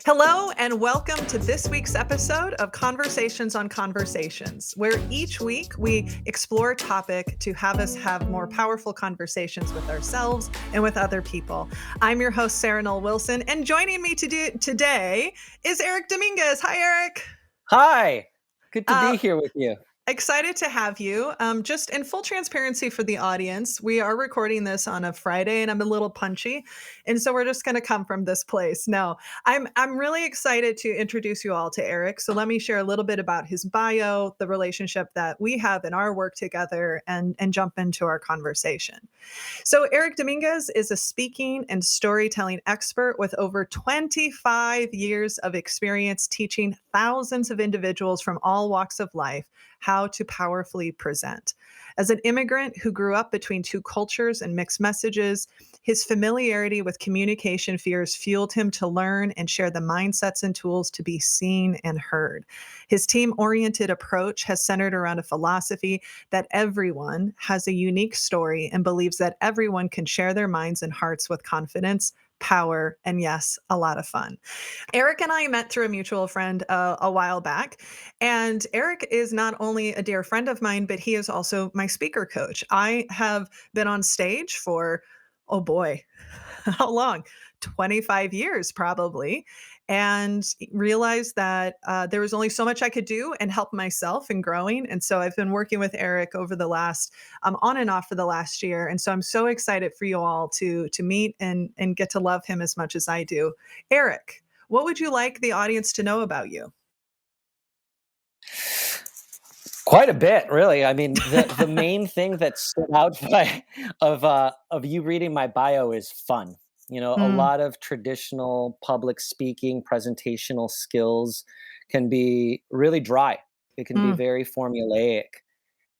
Hello, and welcome to this week's episode of Conversations on Conversations, where each week we explore a topic to have us have more powerful conversations with ourselves and with other people. I'm your host, Sarah Noll Wilson, and joining me today is Erik Dominguez. Hi, Erik. Hi, good to Uh, be here with you. Excited to have you. Just in full transparency for the audience, we are recording this on a Friday, and I'm a little punchy, and so we're just going to come from this place. No, I'm really excited to introduce you all to Erik. So let me share a little bit about his bio, the relationship that we have in our work together, and jump into our conversation. So, Erik Dominguez is a speaking and storytelling expert with over 25 years of experience teaching thousands of individuals from all walks of life how to powerfully present. As an immigrant who grew up between two cultures and mixed messages, his familiarity with communication fears fueled him to learn and share the mindsets and tools to be seen and heard. His team oriented approach has centered around a philosophy that everyone has a unique story and believes that everyone can share their minds and hearts with confidence, power, and yes, a lot of fun. Erik and I met through a mutual friend a while back, and Erik is not only a dear friend of mine, but he is also my speaker coach. I have been on stage for, oh boy, how long? 25 years probably, and realized that there was only so much I could do and help myself in growing. And so I've been working with Erik over the last on and off for the last year. And so I'm so excited for you all to meet and get to love him as much as I do. Erik, what would you like the audience to know about you? Quite a bit, really. I mean, the main thing that stood out of you reading my bio is fun. You know, a Mm, lot of traditional public speaking, presentational skills can be really dry. It can be mm, very formulaic.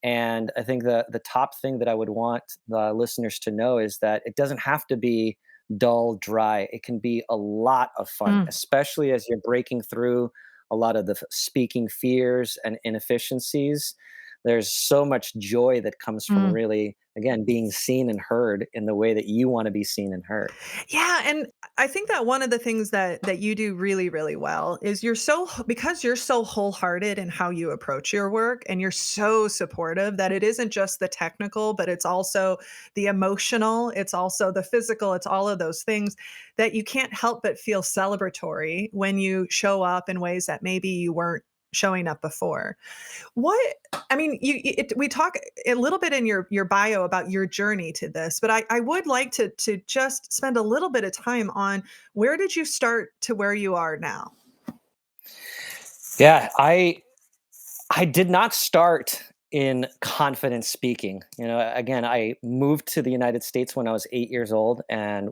And I think the top thing that I would want the listeners to know is that it doesn't have to be dull, dry. It can be a lot of fun, mm. especially as you're breaking through a lot of the speaking fears and inefficiencies. There's so much joy that comes from Mm. really, again, being seen and heard in the way that you want to be seen and heard. Yeah, and I think that one of the things that you do really, really well is because you're so wholehearted in how you approach your work and you're so supportive that it isn't just the technical, but it's also the emotional, it's also the physical, it's all of those things that you can't help but feel celebratory when you show up in ways that maybe you weren't showing up before. What I mean, we talk a little bit in your bio about your journey to this, but I would like to just spend a little bit of time on where did you start to where you are now? Yeah, I did not start in confident speaking. You know, again, I moved to the United States when I was 8 years old. And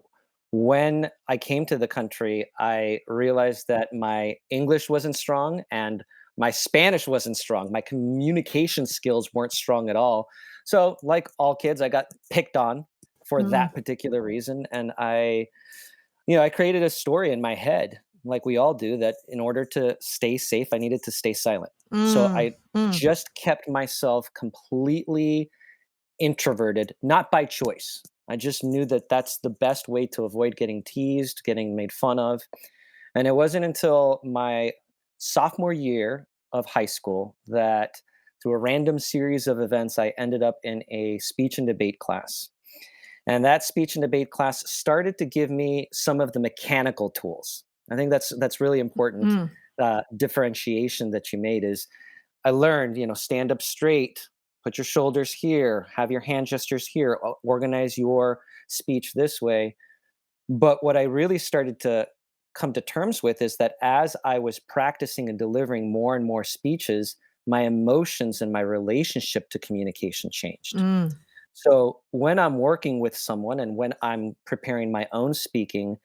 when I came to the country, I realized that my English wasn't strong and my Spanish wasn't strong. My communication skills weren't strong at all. So, like all kids, I got picked on for Mm, that particular reason. And I created a story in my head, like we all do, that in order to stay safe, I needed to stay silent. So mm, I mm, just kept myself completely introverted, not by choice. I just knew that that's the best way to avoid getting teased, getting made fun of. And it wasn't until my sophomore year of high school that, through a random series of events, I ended up in a speech and debate class. And that speech and debate class started to give me some of the mechanical tools. I think that's really important. mm. Differentiation that you made is I learned, stand up straight, put your shoulders here, have your hand gestures here, organize your speech this way. But what I really started to come to terms with is that as I was practicing and delivering more and more speeches, my emotions and my relationship to communication changed. Mm. So when I'm working with someone and when I'm preparing my own speaking,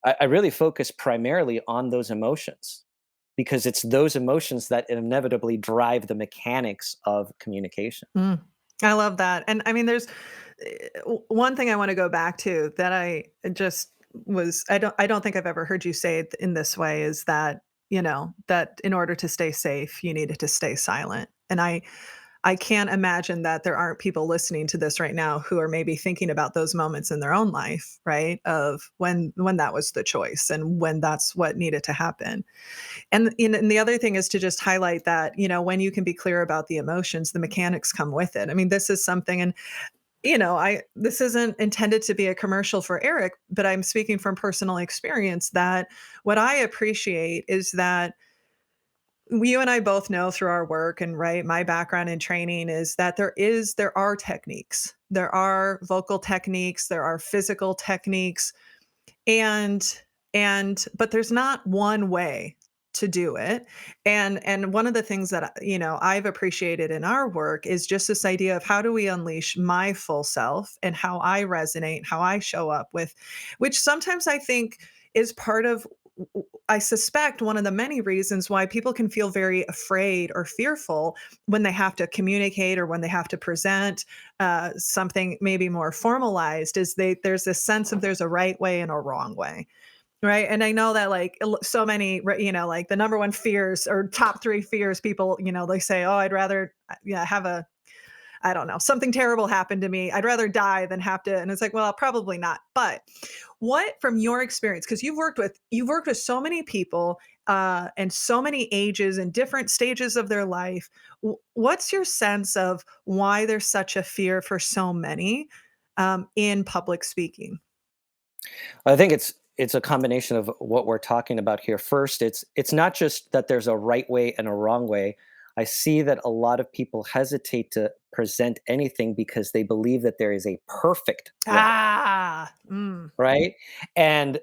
I really focus primarily on those emotions because it's those emotions that inevitably drive the mechanics of communication. Mm. I love that. And I mean, there's one thing I want to go back to that I just I don't think I've ever heard you say it in this way is that, that in order to stay safe, you needed to stay silent. And I can't imagine that there aren't people listening to this right now who are maybe thinking about those moments in their own life, right? Of when that was the choice and when that's what needed to happen. And the other thing is to just highlight that, when you can be clear about the emotions, the mechanics come with it. I mean, this is something, and I this isn't intended to be a commercial for Eric, but I'm speaking from personal experience that what I appreciate is that you and I both know through our work and right, my background in training is that there are techniques. There are vocal techniques, there are physical techniques, and but there's not one way to do it. And one of the things that I've appreciated in our work is just this idea of how do we unleash my full self and how I resonate, how I show up with, which sometimes I think is part of, I suspect, one of the many reasons why people can feel very afraid or fearful when they have to communicate or when they have to present something maybe more formalized, is there's this sense of there's a right way and a wrong way. Right, and I know that, like, so many, like, the number 1 fears or top 3 fears people, they say, "Oh, I'd rather, yeah, have a I don't know, something terrible happen to me. I'd rather die than have to," and it's like, well, probably not. But what from your experience, because you've worked with so many people, and so many ages and different stages of their life, what's your sense of why there's such a fear for so many, in public speaking? I think it's a combination of what we're talking about here. First, it's not just that there's a right way and a wrong way. I see that a lot of people hesitate to present anything because they believe that there is a perfect way, Ah, right? And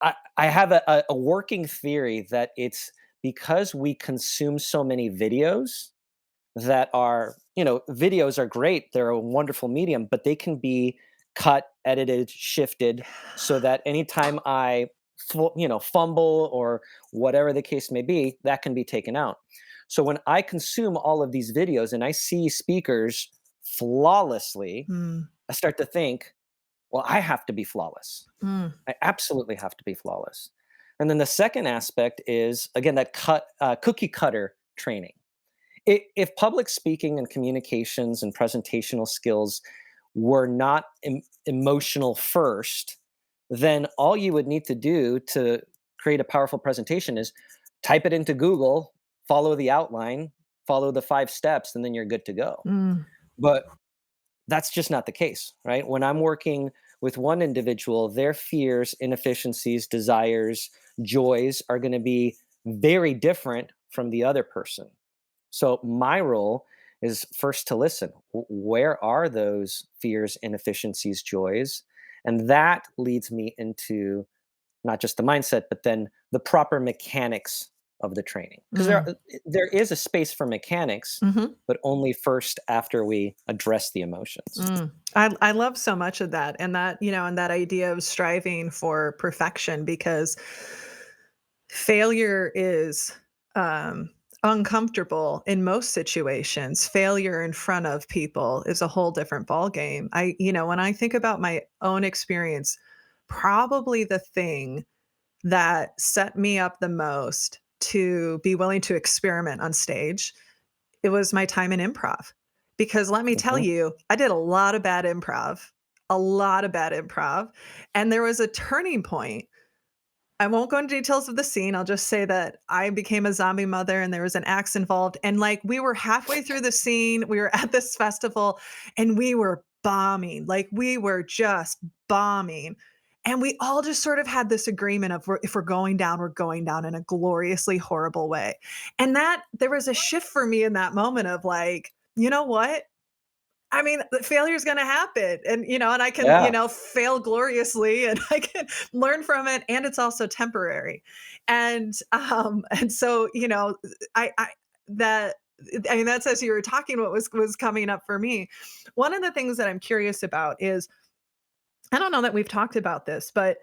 I have a working theory that it's because we consume so many videos that are, videos are great. They're a wonderful medium, but they can be cut, edited, shifted so that anytime I, fumble or whatever the case may be, that can be taken out. So when I consume all of these videos and I see speakers flawlessly, mm, I start to think, well, I have to be flawless. mm, I absolutely have to be flawless. And then the second aspect is again that cookie cutter training. If public speaking and communications and presentational skills were not emotional first, then all you would need to do to create a powerful presentation is type it into Google, follow the outline, follow the 5 steps, and then you're good to go. mm, But that's just not the case, right? When I'm working with one individual, their fears, inefficiencies, desires, joys are going to be very different from the other person. So my role is first to listen. Where are those fears, inefficiencies, joys? And that leads me into not just the mindset, but then the proper mechanics of the training. Because mm, there is a space for mechanics, mhm, but only first after we address the emotions. I love so much of that, and that idea of striving for perfection, because failure is, uncomfortable in most situations. Failure in front of people is a whole different ballgame. When I think about my own experience, probably the thing that set me up the most to be willing to experiment on stage, it was my time in improv. Because let me tell Mhm. you, I did a lot of bad improv, and there was a turning point. I won't go into details of the scene. I'll just say that I became a zombie mother and there was an axe involved. And like we were halfway through the scene, we were at this festival and we were bombing. Like we were just bombing. And we all just sort of had this agreement of if we're going down, we're going down in a gloriously horrible way. And that there was a shift for me in that moment of like, you know what? I mean, the failure is gonna happen, and I can, Yeah. fail gloriously, and I can learn from it, and it's also temporary. And so, I that I mean, that's as you were talking, what was coming up for me. One of the things that I'm curious about is, I don't know that we've talked about this, but,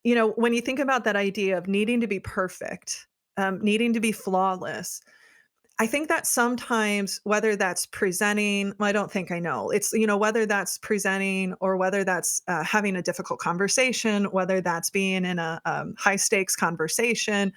when you think about that idea of needing to be perfect, needing to be flawless, I think that sometimes whether that's presenting, well, I don't think I know. It's, whether that's presenting or whether that's having a difficult conversation, whether that's being in a high stakes conversation,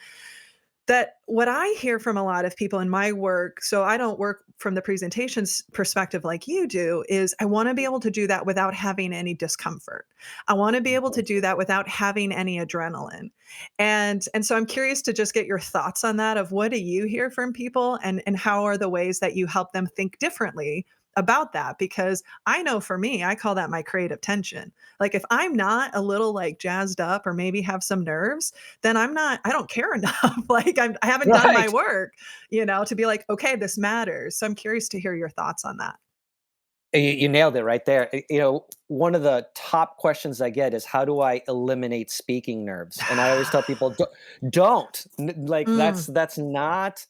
that what I hear from a lot of people in my work, so I don't work from the presentations perspective like you do, is I want to be able to do that without having any discomfort. I want to be able to Mhm. do that without having any adrenaline. And so I'm curious to just get your thoughts on that of what do you hear from people and how are the ways that you help them think differently about that? Because I know for me, I call that my creative tension. Like if I'm not a little like jazzed up or maybe have some nerves, then I don't care enough. Like I haven't done my Right. work, to be like, okay, this matters. So I'm curious to hear your thoughts on that. You nailed it right there. One of the top questions I get is how do I eliminate speaking nerves? And I always tell people, Don't. Like Mm, that's not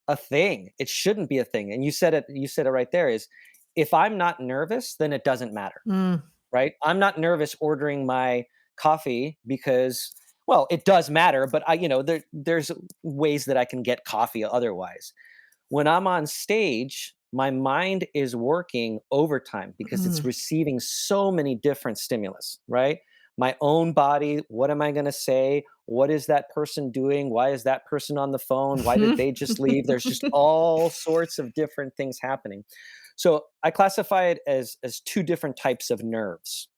a thing. It shouldn't be a thing. And you said it right there is if I'm not nervous, then it doesn't matter, mm, right? I'm not nervous ordering my coffee because well, it does matter, but there's ways that I can get coffee otherwise. When I'm on stage, my mind is working overtime because it's mm. receiving so many different stimulus, right? My own body, what am I going to say? What is that person doing? Why is that person on the phone? Why did they just leave? There's just all sorts of different things happening. So I classify it as two different types of nerves.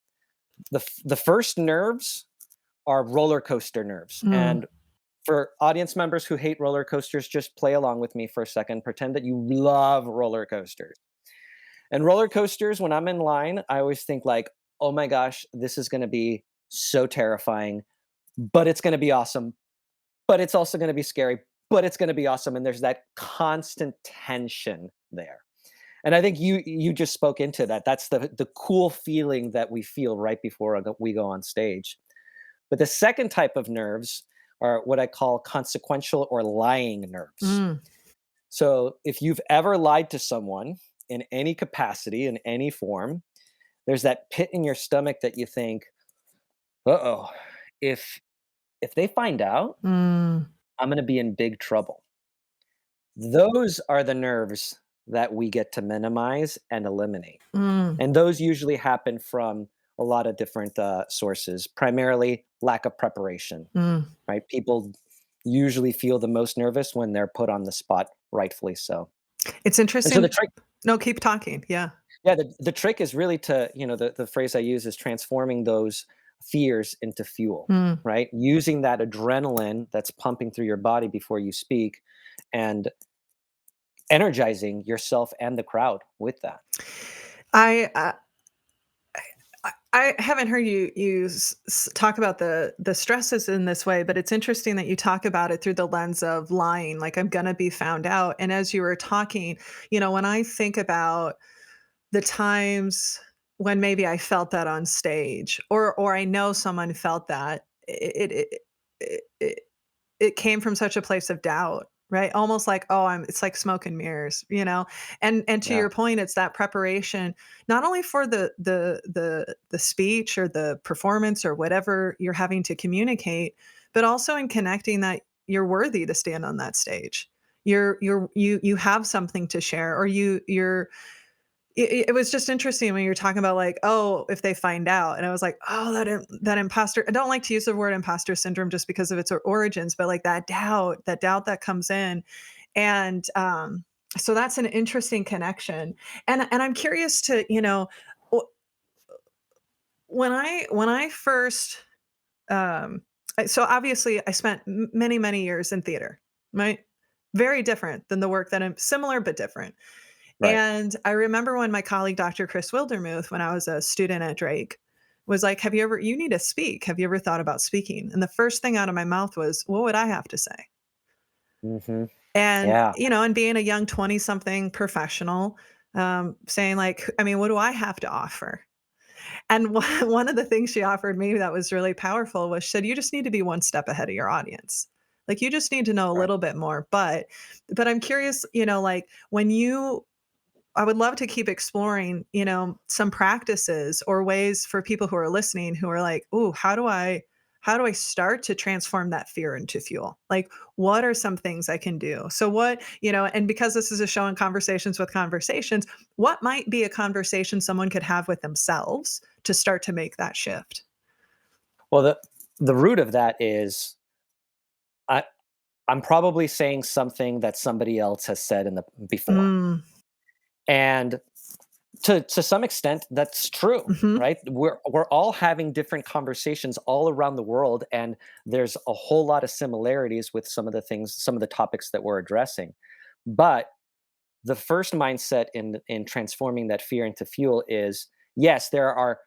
The first nerves are roller coaster nerves. Mm, And for audience members who hate roller coasters, just play along with me for a second. Pretend that you love roller coasters. And roller coasters, when I'm in line, I always think like, "Oh my gosh, this is gonna be so terrifying, but it's gonna be awesome, but it's also gonna be scary, but it's gonna be awesome." And there's that constant tension there. And I think you just spoke into that. That's the cool feeling that we feel right before we go on stage. But the second type of nerves are what I call consequential or lying nerves. mm, So if you've ever lied to someone in any capacity, in any form, there's that pit in your stomach that you think, "Uh-oh, if if they find out, mm, I'm going to be in big trouble." Those are the nerves that we get to minimize and eliminate. mm, And those usually happen from a lot of different sources, primarily lack of preparation, mm. right? People usually feel the most nervous when they're put on the spot, rightfully so. It's And so the interesting. trick No, keep talking. Yeah. yeah, the trick is really to, the phrase I use is transforming those fears into fuel, Mm. right? Using that adrenaline that's pumping through your body before you speak and energizing yourself and the crowd with that. I, uh I haven't heard you talk about the stresses in this way, but it's interesting that you talk about it through the lens of lying, like, "I'm gonna be found out," and as you were talking, when I think about the times when maybe I felt that on stage or I know someone felt that, it it came from such a place of doubt, right? Almost like, "Oh, it's like smoke and mirrors," you know? And to Yeah. your point, it's that preparation, not only for the speech or the performance or whatever you're having to communicate, but also in connecting that you're worthy to stand on that stage. You have something to share or it was just interesting when you were talking about like, "Oh, if they find out," and I was like, "Oh, that imposter." I don't like to use the word imposter syndrome just because of its origins, but like that doubt that comes in, and so that's an interesting connection. And I'm curious to, w- when I first, so obviously I spent many years in theater, right? Very different than the work that I'm similar but different. Right. And I remember when my colleague, Dr. Chris Wildermuth, when I was a student at Drake, was like, you need to speak. Have you ever thought about speaking? And the first thing out of my mouth was, what would I have to say? Hmm. And, Yeah. and being a young 20 something professional, saying like, I mean, what do I have to offer? And one of the things she offered me that was really powerful was she said, you just need to be one step ahead of your audience. Like you just need to know a Right. little bit more. But I'm curious, like when I would love to keep exploring, some practices or ways for people who are listening who are like, "Ooh, how do I start to transform that fear into fuel? Like, what are some things I can do?" So and because this is a show on conversations with conversations, what might be a conversation someone could have with themselves to start to make that shift? Well, the root of that is I'm probably saying something that somebody else has said in the before. Mm. And to some extent, that's true, Mhm. right? We're all having different conversations all around the world, and there's a whole lot of similarities with some of the things, some of the topics that we're addressing. But the first mindset in transforming that fear into fuel is, yes, there are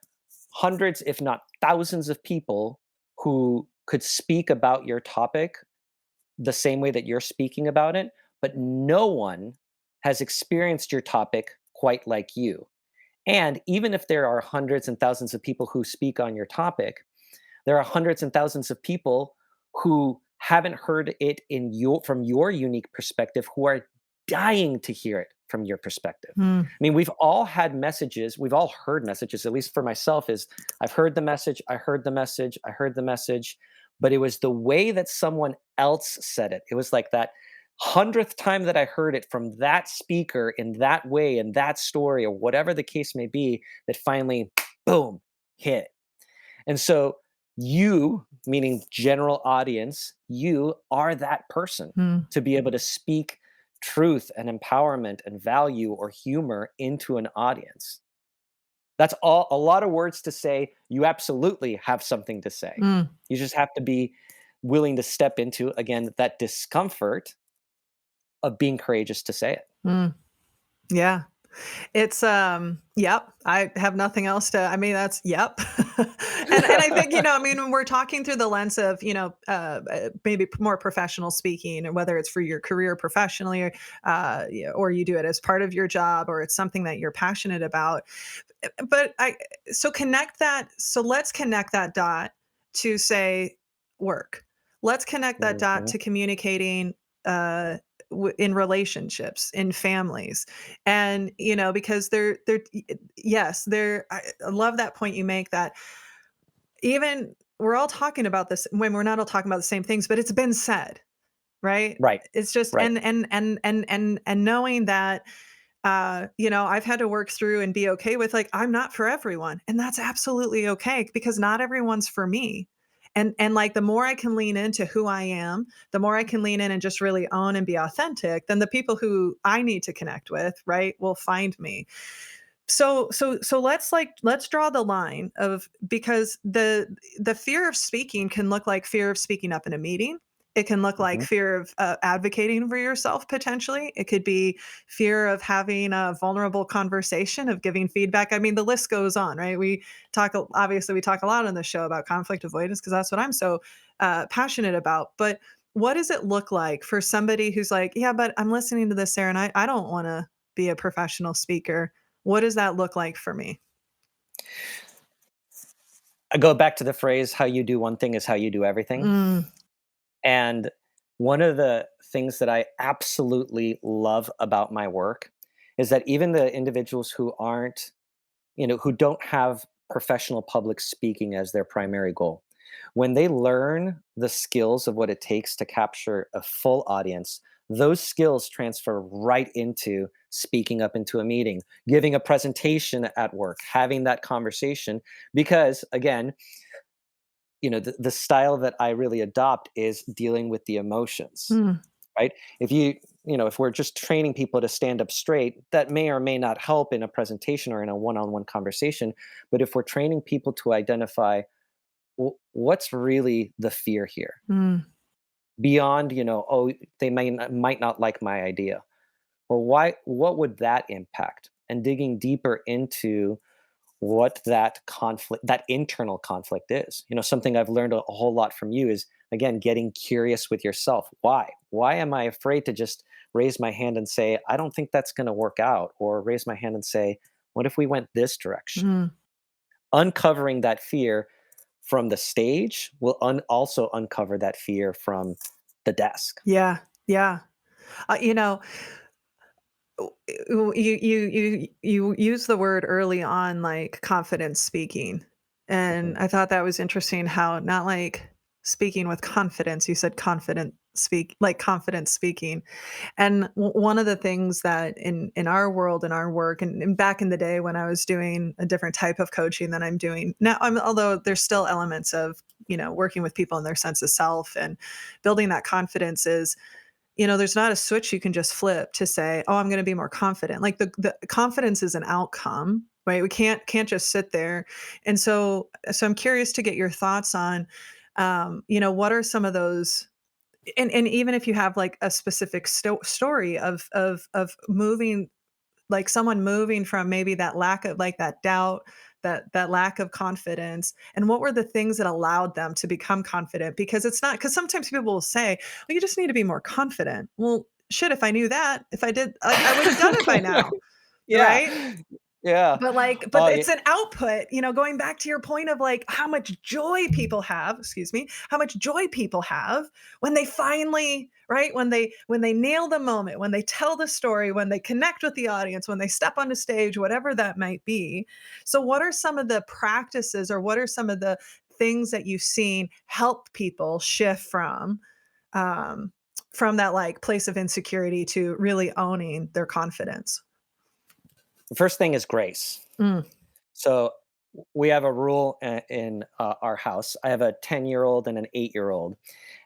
hundreds, if not thousands, of people who could speak about your topic the same way that you're speaking about it, but no one has experienced your topic quite like you. And even if there are hundreds and thousands of people who speak on your topic, there are hundreds and thousands of people who haven't heard it in your from your unique perspective, who are dying to hear it from your perspective. Mm. I mean, we've all had messages, we've all heard messages, at least for myself, is I've heard the message, I heard the message, I heard the message, but it was the way that someone else said it. It was like that hundredth time that I heard it from that speaker in that way, in that story, or whatever the case may be, that finally, boom, hit. And so you, meaning general audience, you are that person Mm. to be able to speak truth and empowerment and value or humor into an audience. That's all a lot of words to say. You absolutely have something to say. Mm. You just have to be willing to step into, again, that discomfort of being courageous to say it. Mm. Yeah. It's, yep, I have nothing else to I mean, that's yep. And I think, I mean, when we're talking through the lens of, maybe more professional speaking, and whether it's for your career professionally, or you do it as part of your job, or it's something that you're passionate about. But let's connect that dot to, say, work. Let's connect that dot Mhm. to communicating, uh, in relationships, in families. And, because yes, I love that point you make, that even we're all talking about this when we're not all talking about the same things, but it's been said, right? Right. It's just, Right. and knowing that, I've had to work through and be okay with, like, I'm not for everyone, and that's absolutely okay, because not everyone's for me. And like, the more I can lean into who I am, the more I can lean in and just really own and be authentic, then the people who I need to connect with, right, will find me. So let's draw the line of, because the fear of speaking can look like fear of speaking up in a meeting. It can look like Mhm. fear of, advocating for yourself potentially. It could be fear of having a vulnerable conversation, of giving feedback. I mean, the list goes on, right? Obviously we talk a lot on the show about conflict avoidance, because that's what I'm so, passionate about. But what does it look like for somebody who's like, yeah, but I'm listening to this, Sarah, and I don't want to be a professional speaker. What does that look like for me? I go back to the phrase, how you do one thing is how you do everything. Mm. And one of the things that I absolutely love about my work is that even the individuals who aren't, who don't have professional public speaking as their primary goal, when they learn the skills of what it takes to capture a full audience, those skills transfer right into speaking up into a meeting, giving a presentation at work, having that conversation. Because again, the style that I really adopt is dealing with the emotions, Mm. right? If we're just training people to stand up straight, that may or may not help in a presentation or in a one-on-one conversation. But if we're training people to identify, what's really the fear here, Mm. beyond, oh, they might not like my idea, well, why, what would that impact, and digging deeper into what that internal conflict is. Something I've learned a whole lot from you is, again, getting curious with yourself. Why am I afraid to just raise my hand and say, I don't think that's going to work out, or raise my hand and say, what if we went this direction? Mm. Uncovering that fear from the stage will also uncover that fear from the desk. Yeah. Yeah. You know, you use the word early on, like confidence speaking. Mhm. And I thought that was interesting, how not like speaking with confidence, you said confident confident speaking. And one of the things that in our world, in our work, and back in the day when I was doing a different type of coaching than I'm doing now, although there's still elements of, working with people and their sense of self and building that confidence is, there's not a switch you can just flip to say, oh, I'm going to be more confident. Like the confidence is an outcome, right? We can't just sit there. And so I'm curious to get your thoughts on, what are some of those, and even if you have like a specific story of moving, like someone moving from maybe that lack of, like, that doubt, that lack of confidence, and what were the things that allowed them to become confident? Because it's not, because sometimes people will say, well, you just need to be more confident. Well, shit, if I knew that, if I did, like, I would have done it by now, Yeah. right? Yeah. But Oh, yeah. it's an output, going back to your point of, like, how much joy people have, excuse me, how much joy people have when they finally, right? When they nail the moment, when they tell the story, when they connect with the audience, when they step on the stage, whatever that might be. So what are some of the practices, or what are some of the things that you've seen help people shift um from that, like, place of insecurity to really owning their confidence? The first thing is grace. Mm. So we have a rule in our house. I have a 10-year-old and an 8-year-old.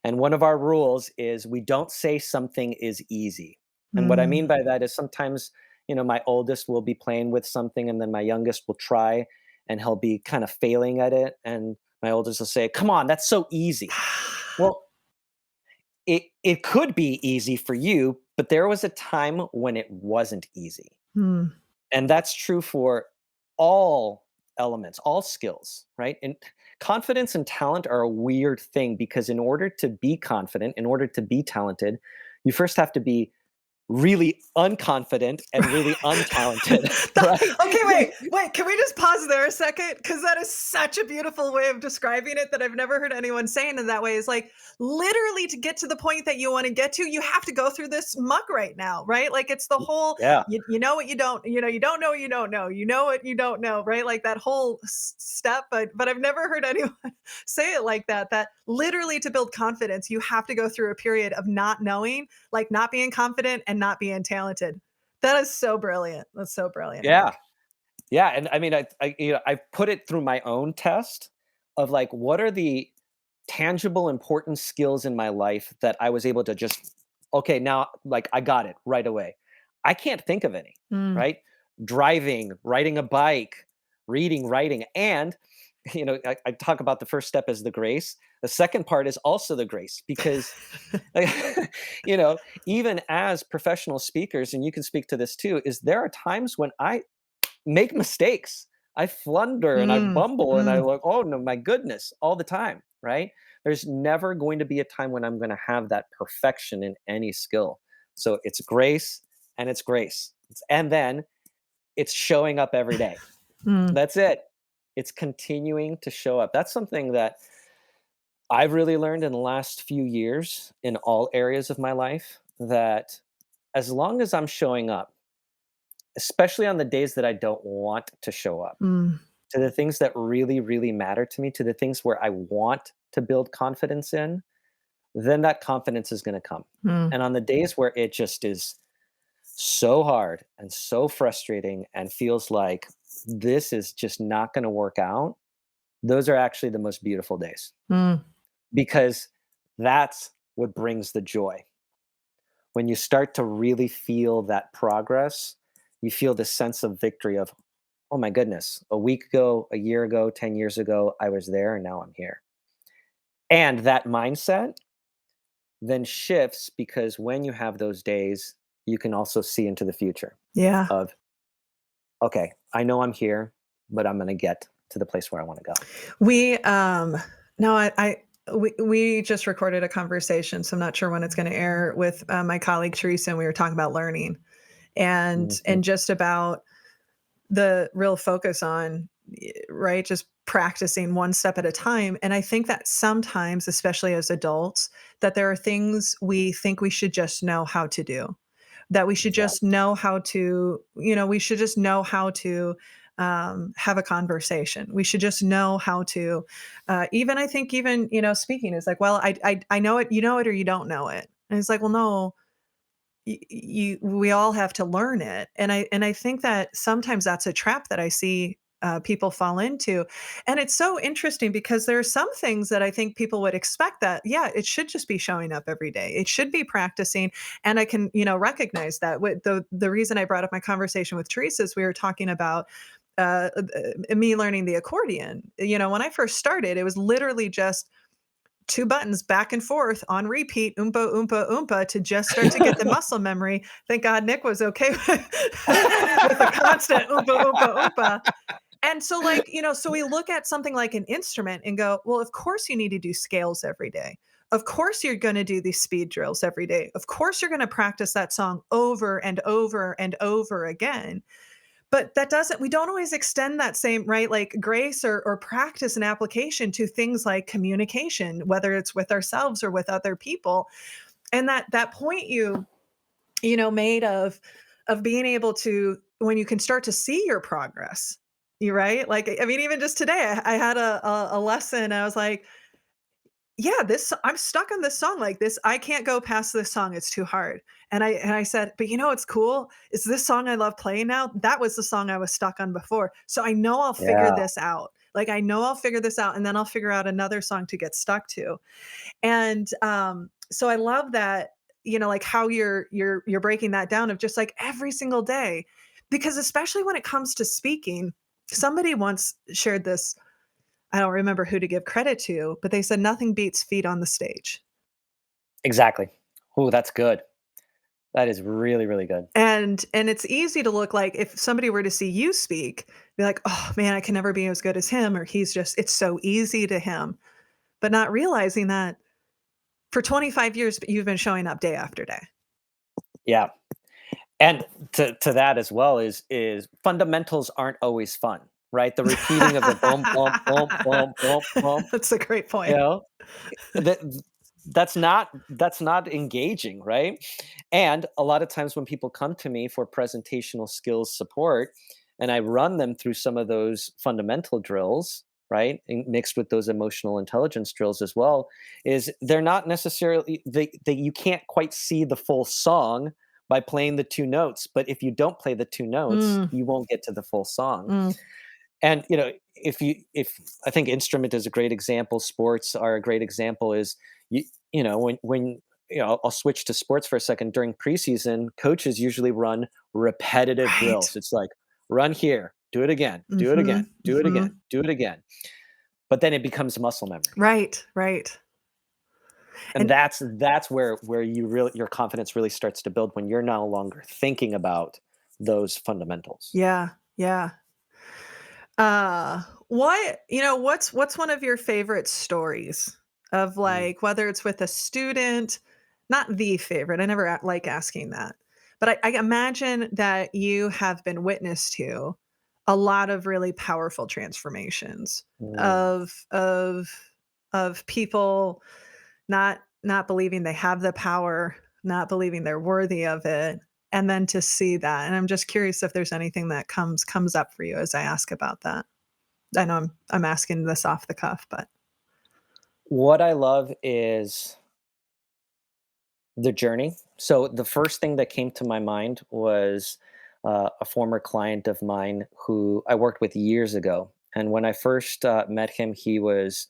And one of our rules is we don't say something is easy. And what I mean Mm. by that is sometimes, my oldest will be playing with something and then my youngest will try and he'll be kind of failing at it. And my oldest will say, come on, that's so easy. Well, it could be easy for you, but there was a time when it wasn't easy. Mm. And that's true for all elements, all skills, right? And confidence and talent are a weird thing because in order to be confident, in order to be talented, you first have to be really unconfident and really untalented, right? Okay, wait. Can we just pause there a second? Because that is such a beautiful way of describing it that I've never heard anyone saying in that way. Is like, literally, to get to the point that you want to get to, you have to go through this muck right now, right? Like, it's the whole, Yeah. you know what you don't, you don't know what you don't know, you know what you don't know, right? Like that whole step. But I've never heard anyone say it like that. That literally, to build confidence, you have to go through a period of not knowing, like not being confident and not being talented. That is so brilliant. That's so brilliant, Yeah. Eric. Yeah. And I mean, I put it through my own test of like, what are the tangible, important skills in my life that I was able to just, okay, now, like, I got it right away. I can't think of any, Mm. right? Driving, riding a bike, reading, writing. And, I talk about the first step as the grace. The second part is also the grace because, like, you know, even as professional speakers, and you can speak to this too, is there are times when I make mistakes. I flunder and I Mm, bumble and I mm. like, oh no, my goodness, all the time, right? There's never going to be a time when I'm going to have that perfection in any skill. So it's grace and it's grace. And then it's showing up every day. Mm. That's it. It's continuing to show up. That's something that I've really learned in the last few years in all areas of my life that as long as I'm showing up, especially on the days that I don't want to show up, Mm. to the things that really, really matter to me, to the things where I want to build confidence in, then that confidence is going to come. Mm. And on the days where it just is so hard and so frustrating and feels like this is just not going to work out, those are actually the most beautiful days Mm. because that's what brings the joy. When you start to really feel that progress, you feel this sense of victory of, oh my goodness, a week ago, a year ago, 10 years ago, I was there and now I'm here. And that mindset then shifts because when you have those days, you can also see into the future Yeah. of, okay, I know I'm here, but I'm going to get to the place where I want to go. We, no, we just recorded a conversation, so I'm not sure when it's gonna air, with, my colleague Teresa, and we were talking about learning Mhm. and just about the real focus on, right, just practicing one step at a time. And I think that sometimes, especially as adults, that there are things we think we should just know how to do, that we should Yeah. just know how to, we should just know how to have a conversation. We should just know how to, even I think even, speaking is like, well, I know it, you know it, or you don't know it. And it's like, well, no, we all have to learn it. And I think that sometimes that's a trap that I see people fall into. And it's so interesting because there are some things that I think people would expect that, yeah, it should just be showing up every day. It should be practicing. And I can, recognize that. With the reason I brought up my conversation with Teresa is we were talking about me learning the accordion. When I first started, it was literally just two buttons back and forth on repeat, oompa, oompa, oompa, to just start to get the muscle memory. Thank God Nick was okay with the constant oompa, oompa, oompa. And so, like, so we look at something like an instrument and go, well, of course you need to do scales every day. Of course you're going to do these speed drills every day. Of course you're going to practice that song over and over and over again. But we don't always extend that same, right, like grace or practice and application to things like communication, whether it's with ourselves or with other people. And that point made of being able to, when you can start to see your progress, you right? Like, I mean, even just today, I had a lesson. I was like, yeah, I'm stuck on this song like this. I can't go past this song. It's too hard. And I said, but what's cool is this song I love playing now. That was the song I was stuck on before. So I know I'll figure Yeah. this out. Like I know I'll figure this out and then I'll figure out another song to get stuck to. And so I love that, like how you're breaking that down of just like every single day. Because especially when it comes to speaking, somebody once shared this. I don't remember who to give credit to, but they said nothing beats feet on the stage. Exactly. Oh, that's good. That is really, really good. And it's easy to look like if somebody were to see you speak, be like, "Oh, man, I can never be as good as him," or it's so easy to him. But not realizing that for 25 years you've been showing up day after day. Yeah. And to that as well is fundamentals aren't always fun, right? The repeating of the boom, boom, boom, boom, boom, boom, That's a great you point. know, that that's not engaging, right? And a lot of times when people come to me for presentational skills support, and I run them through some of those fundamental drills, right, mixed with those emotional intelligence drills as well, is they're not necessarily they you can't quite see the full song by playing the two notes, but if you don't play the two notes, Mm, you won't get to the full song. mm. And if I think instrument is a great example, sports are a great example. Is when I'll switch to sports for a second. During preseason, coaches usually run repetitive Right. drills. It's like run here, do it again, do it again, Mhm, do it mhm. again, do it again. But then it becomes muscle memory, Right, right. and And that's where your confidence really starts to build when you're no longer thinking about those fundamentals. yeah, yeah. What's one of your favorite stories of Mm. like whether it's with a student, not the favorite. I never like asking that. But I imagine that you have been witness to a lot of really powerful transformations Mm. of people not believing they have the power, not believing they're worthy of it, and then to see that. And I'm just curious if there's anything that comes up for you as I ask about that. I know I'm asking this off the cuff, but What I love is the journey. So the first thing that came to my mind was a former client of mine who I worked with years ago. And when I first met him, he was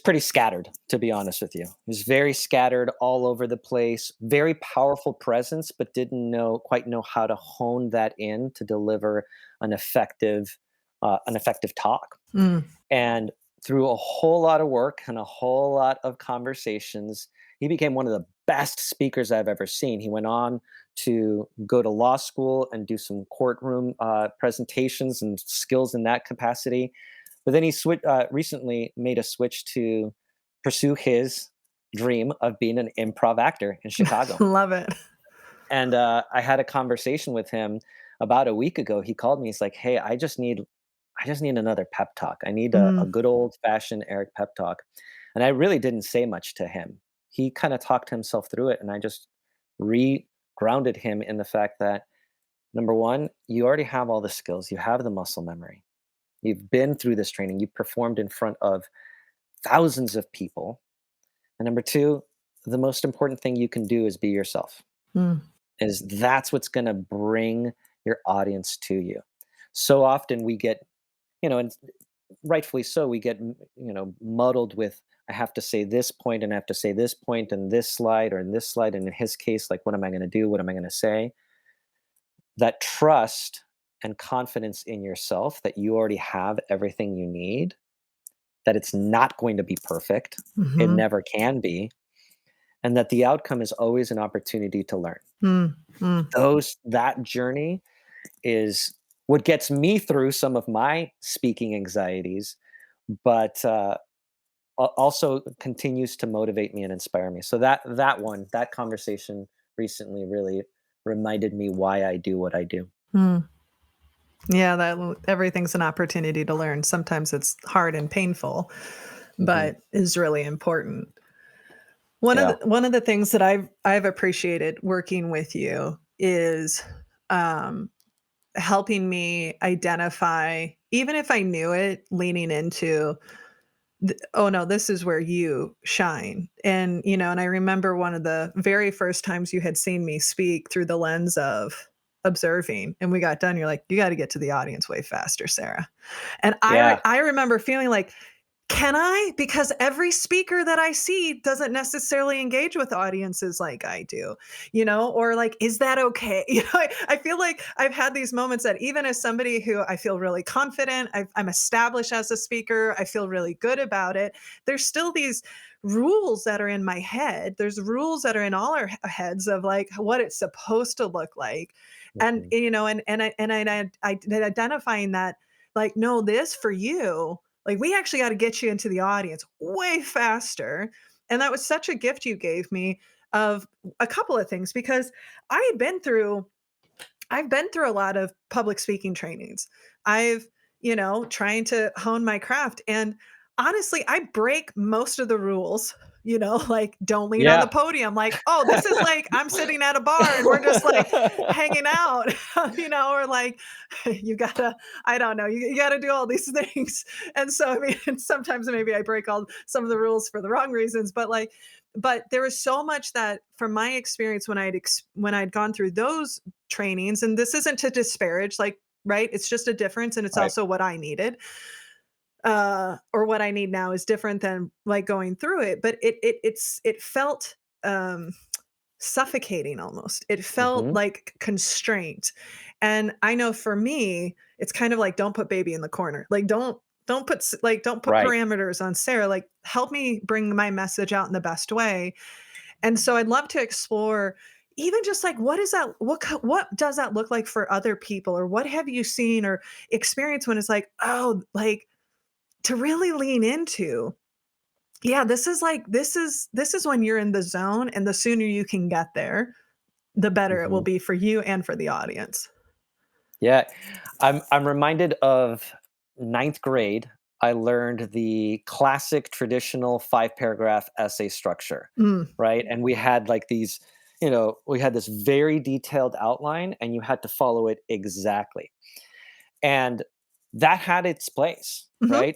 pretty scattered, to be honest with you. He was very scattered all over the place, very powerful presence, but didn't quite know how to hone that in to deliver an effective talk. mm, And through a whole lot of work and a whole lot of conversations, he became one of the best speakers I've ever seen. He went on to go to law school and do some courtroom presentations and skills in that capacity. But then recently made a switch to pursue his dream of being an improv actor in Chicago. love it. And I had a conversation with him about a week ago. He called me. He's like, "Hey, I just need another pep talk. I need a Mm, good old fashioned Eric pep talk." And I really didn't say much to him. He kind of talked himself through it, and I just re grounded him in the fact that Number one, you already have all the skills, you have the muscle memory. You've been through this training, you've performed in front of thousands of people. And number two, the most important thing you can do is be yourself. Mm, Is that's what's going to bring your audience to you. So often we get, and rightfully so, we get, muddled with, I have to say this point and I have to say this point and this slide or in this slide. And in his case, like, what am I going to do? What am I going to say? That trust and confidence in yourself that you already have everything you need, that it's not going to be perfect. It mhm, never can be. And that the outcome is always an opportunity to learn. mm, mm. That journey is what gets me through some of my speaking anxieties, but also continues to motivate me and inspire me. So that conversation recently really reminded me why I do what I do. Mm. Yeah, everything's an opportunity to learn. Sometimes it's hard and painful, Hmm. but is really important. Yeah. One of the things that I've appreciated working with you is um, helping me identify, even if I knew it, leaning into, oh no, this is where you shine. And I remember one of the very first times you had seen me speak through the lens of observing, and we got done. You're like, you got to get to the audience way faster, Sarah. And Yeah. I remember feeling like, can I? Because every speaker that I see doesn't necessarily engage with audiences like I do, or like, is that okay? I feel like I've had these moments that even as somebody who I feel really confident, I'm established as a speaker, I feel really good about it. There's still these rules that are in my head. There's rules that are in all our heads of like what it's supposed to look like. And, Mhm. identifying that, like, no, this for you, like, we actually gotta get you into the audience way faster, and that was such a gift you gave me of a couple of things because I had been through I've been through a lot of public speaking trainings. I've, trying to hone my craft. And honestly, I break most of the rules, like don't lean on the Yeah. podium. Like, oh, this is like I'm sitting at a bar and we're just like hanging out, or like you gotta, I don't know, you gotta do all these things. And so, I mean, sometimes maybe I break all some of the rules for the wrong reasons, but there was so much that from my experience when I'd gone through those trainings, and this isn't to disparage, like, right, it's just a difference, and it's Right. also what I needed, or what I need now is different than like going through it, but it felt suffocating almost. It felt Hmm. like constraint. And I know for me, it's kind of like don't put baby in the corner. Like don't put Right. parameters on Sarah. Like help me bring my message out in the best way. And so I'd love to explore even just like what does that look like for other people, or what have you seen or experienced when it's like, oh, like to really lean into, yeah, this is when you're in the zone, and the sooner you can get there, the better it will Hmm. be for you and for the audience. Yeah. I'm reminded of ninth grade. I learned the classic traditional 5 paragraph essay structure, Mm, right? And we had like these, we had this very detailed outline and you had to follow it exactly. And that had its place, mhm, right?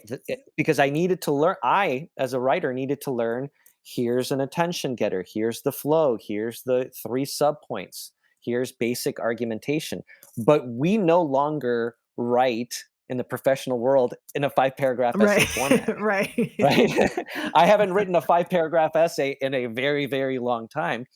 Because I needed to learn, I, as a writer, needed to learn, here's an attention getter, here's the flow, here's the 3 subpoints, here's basic argumentation. But we no longer write in the professional world in a 5 paragraph essay right, format, right. right? I haven't written a 5 paragraph essay in a very, very long time.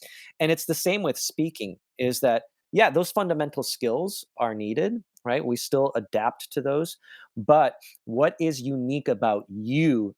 And it's the same with speaking, is that, yeah, those fundamental skills are needed, right? We still adapt to those. But what is unique about you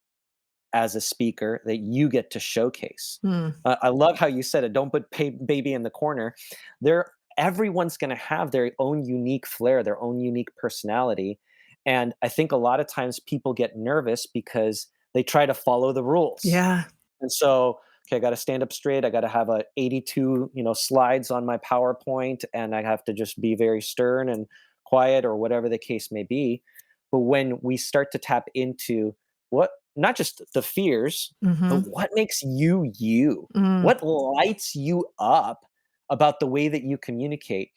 as a speaker that you get to showcase? Mm, I love how you said it. Don't put baby in the corner. There, everyone's going to have their own unique flair, their own unique personality. And I think a lot of times people get nervous because they try to follow the rules. yeah, And so, okay, I got to stand up straight. I got to have a 82, slides on my PowerPoint, and I have to just be very stern and quiet, or whatever the case may be. But when we start to tap into what, not just the fears, but mhm, what makes you you, mm, what lights you up about the way that you communicate.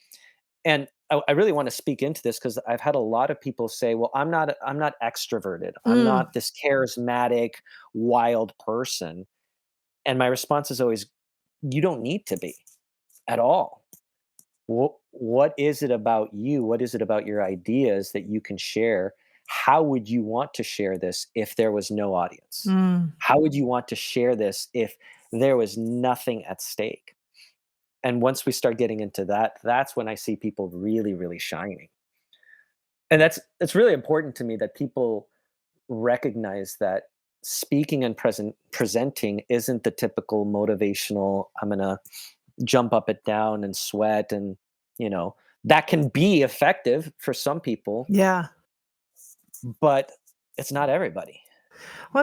And I really want to speak into this because I've had a lot of people say, "Well, I'm not extroverted. I'm Mm, not this charismatic, wild person." And my response is always, "You don't need to be at all. What is it about you? What is it about your ideas that you can share? How would you want to share this if there was no audience? mm. How would you want to share this if there was nothing at stake?" And once we start getting into that, that's when I see people really, really shining. And it's really important to me that people recognize that speaking and presenting isn't the typical motivational, I'm gonna jump up and down and sweat and, you know, that can be effective for some people, Yeah. but it's not everybody. I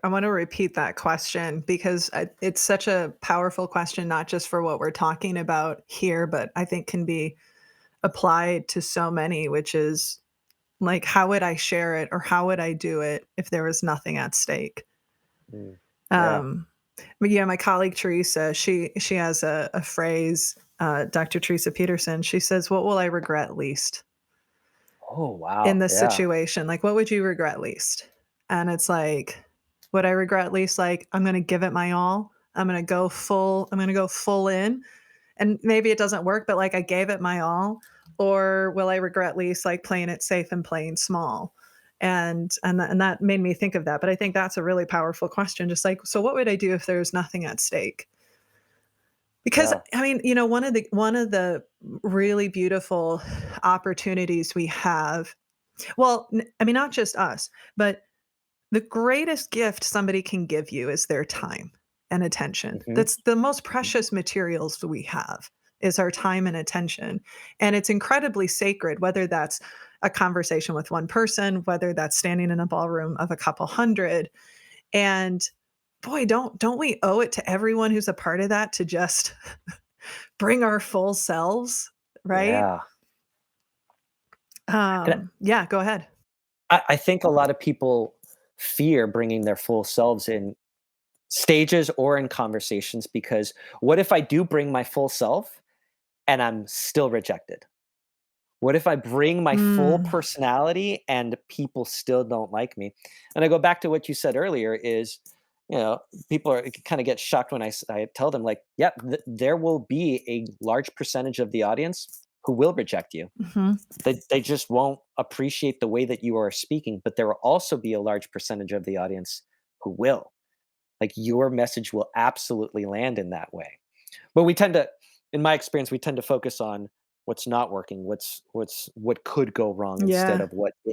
want to repeat that question because it's such a powerful question, not just for what we're talking about here, but I think can be applied to so many, which is like, how would I share it or how would I do it if there was nothing at stake? Mm. Yeah. Um, but yeah, my colleague Teresa, she has a phrase, Dr. Teresa Peterson. She says, "What will I regret least Oh, in wow. this Yeah. situation? Like, what would you regret least?" And it's like, what I regret least, like, I'm gonna give it my all. I'm gonna go full in, and maybe it doesn't work, but, like, I gave it my all, or will I regret least, like, playing it safe and playing small? And that made me think of that, but I think that's a really powerful question, just like, so what would I do if there was nothing at stake? Because, Yeah. I mean, one of the really beautiful opportunities we have, well, I mean, not just us, but the greatest gift somebody can give you is their time and attention. Hmm. That's the most precious materials that we have, is our time and attention. And it's incredibly sacred, whether that's a conversation with one person, whether that's standing in a ballroom of a couple hundred. And boy, don't we owe it to everyone who's a part of that to just bring our full selves, right? Yeah. And Yeah, go ahead. I think a lot of people fear bringing their full selves in stages or in conversations because what if I do bring my full self and I'm still rejected? What if I bring my full Mm, personality and people still don't like me? And I go back to what you said earlier is, you know, people are kind of get shocked when I tell them like, yep, there will be a large percentage of the audience who will reject you. mhm. They just won't appreciate the way that you are speaking, but there will also be a large percentage of the audience who will. Like your message will absolutely land in that way. But we tend to, in my experience, we tend to focus on what's not working, what could go wrong instead Yeah. of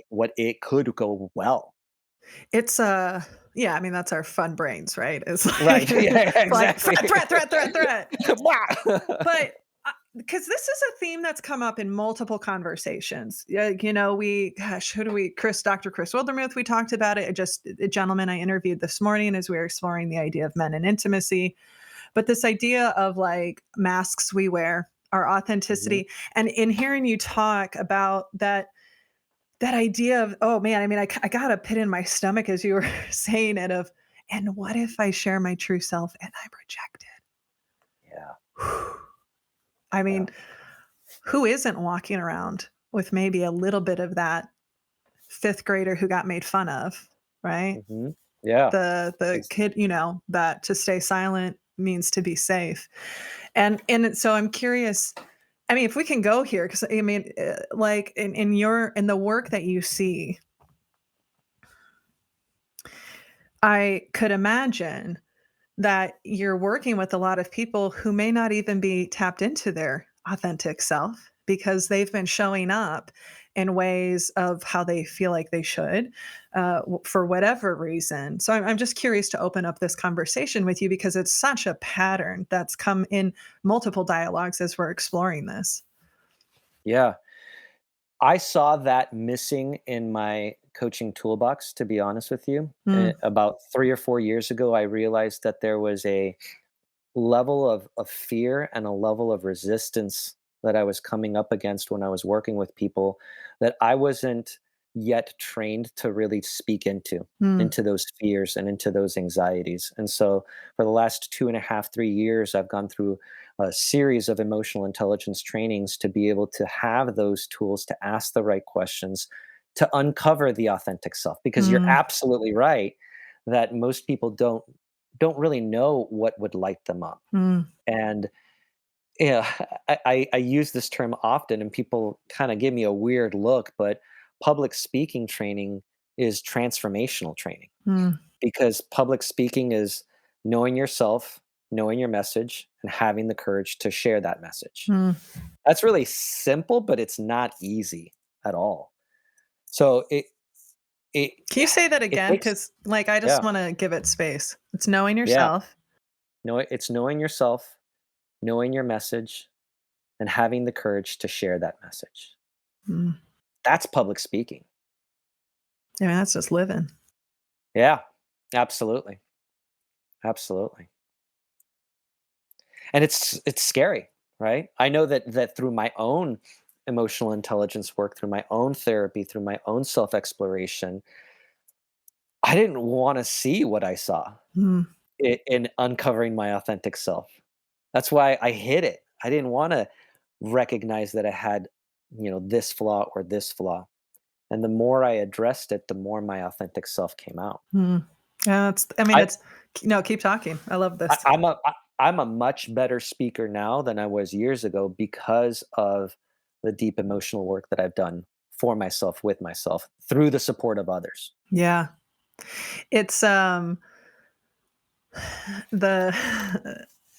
what it could go well. It's, yeah, I mean, that's our fun brains, right? It's Right. Yeah, like exactly. threat, threat, threat, threat, threat. Wah! But, because this is a theme that's come up in multiple conversations. Yeah, who do we Dr. Chris Wildermuth, we talked about it. Just a gentleman I interviewed this morning as we were exploring the idea of men and intimacy. But this idea of, like, masks we wear, our Mhm. authenticity, and in hearing you talk about that idea of, oh, man, I mean, I got a pit in my stomach as you were saying it of, "And what if I share my true self and I'm rejected?" Yeah, I yeah. mean, who isn't walking around with maybe a little bit of that 5th grader who got made fun of, right? Mhm. Yeah. The Ex kid, that to stay silent means to be safe. So I'm curious, I mean, if we can go here, because I mean, like, in the work that you see, I could imagine that you're working with a lot of people who may not even be tapped into their authentic self because they've been showing up in ways of how they feel like they should, for whatever reason. So I'm just curious to open up this conversation with you because it's such a pattern that's come in multiple dialogues as we're exploring this. Yeah. I saw that missing in my coaching toolbox, to be honest with you. Mm, About 3 or 4 years ago, I realized that there was a level of fear and a level of resistance that I was coming up against when I was working with people that I wasn't yet trained to really speak mm, into those fears and into those anxieties. And so for the last 2.5, 3 years, I've gone through a series of emotional intelligence trainings to be able to have those tools to ask the right questions, to uncover the authentic self. Because you're Mm, absolutely right that most people don't really know what would light them up. mm, And yeah, I use this term often, and people kind of give me a weird look, but public speaking training is transformational training, mm, because public speaking is knowing yourself, knowing your message, and having the courage to share that message. mm. That's really simple, but it's not easy at all. So it Can you say that it again? takes, Because, like, I just yeah, wanna give it space. It's knowing yeah. yourself. It's knowing yourself, knowing your message, and having the courage to share that message. Mm. That's public speaking. I mean, that's just living. Yeah, absolutely, absolutely. And it's scary, right? I know that through my own emotional intelligence work, through my own therapy, through my own self-exploration, I didn't wanna see what I saw Mm, in uncovering my authentic self. That's why I hid it. I didn't wanna recognize that I had, this flaw or this flaw. And the more I addressed it, the more my authentic self came out. mm. Yeah, it's I mean, I it's no, keep talking. I love I this. I'm a much better speaker now than I was years ago because of the deep emotional work that I've done for myself, with myself, through the support of others. Yeah. It's, the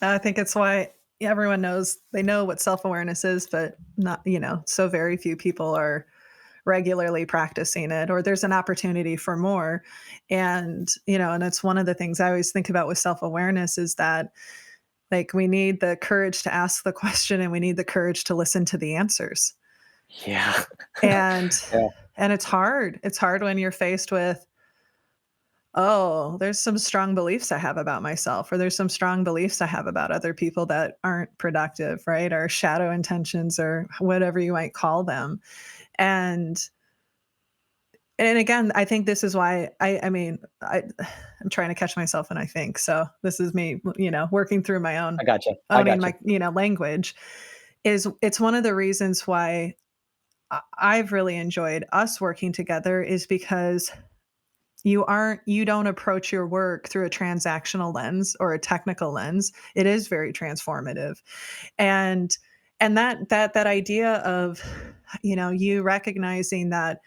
I think it's why everyone knows they know what self-awareness is, but not so very few people are regularly practicing it, or there's an opportunity for more. And it's one of the things I always think about with self-awareness is that, like, we need the courage to ask the question and we need the courage to listen to the answers. Yeah. And Yeah. and it's hard. It's hard when you're faced with, oh, there's some strong beliefs I have about myself, or there's some strong beliefs I have about other people that aren't productive, right? Or shadow intentions, or whatever you might call them. And and again, I think this is why I mean, I'm trying to catch myself and I think. So this is me, working through my own I gotcha. I owning gotcha. my, language. Is It's one of the reasons why I've really enjoyed us working together, is because you don't approach your work through a transactional lens or a technical lens. It is very transformative. And that idea of, you recognizing that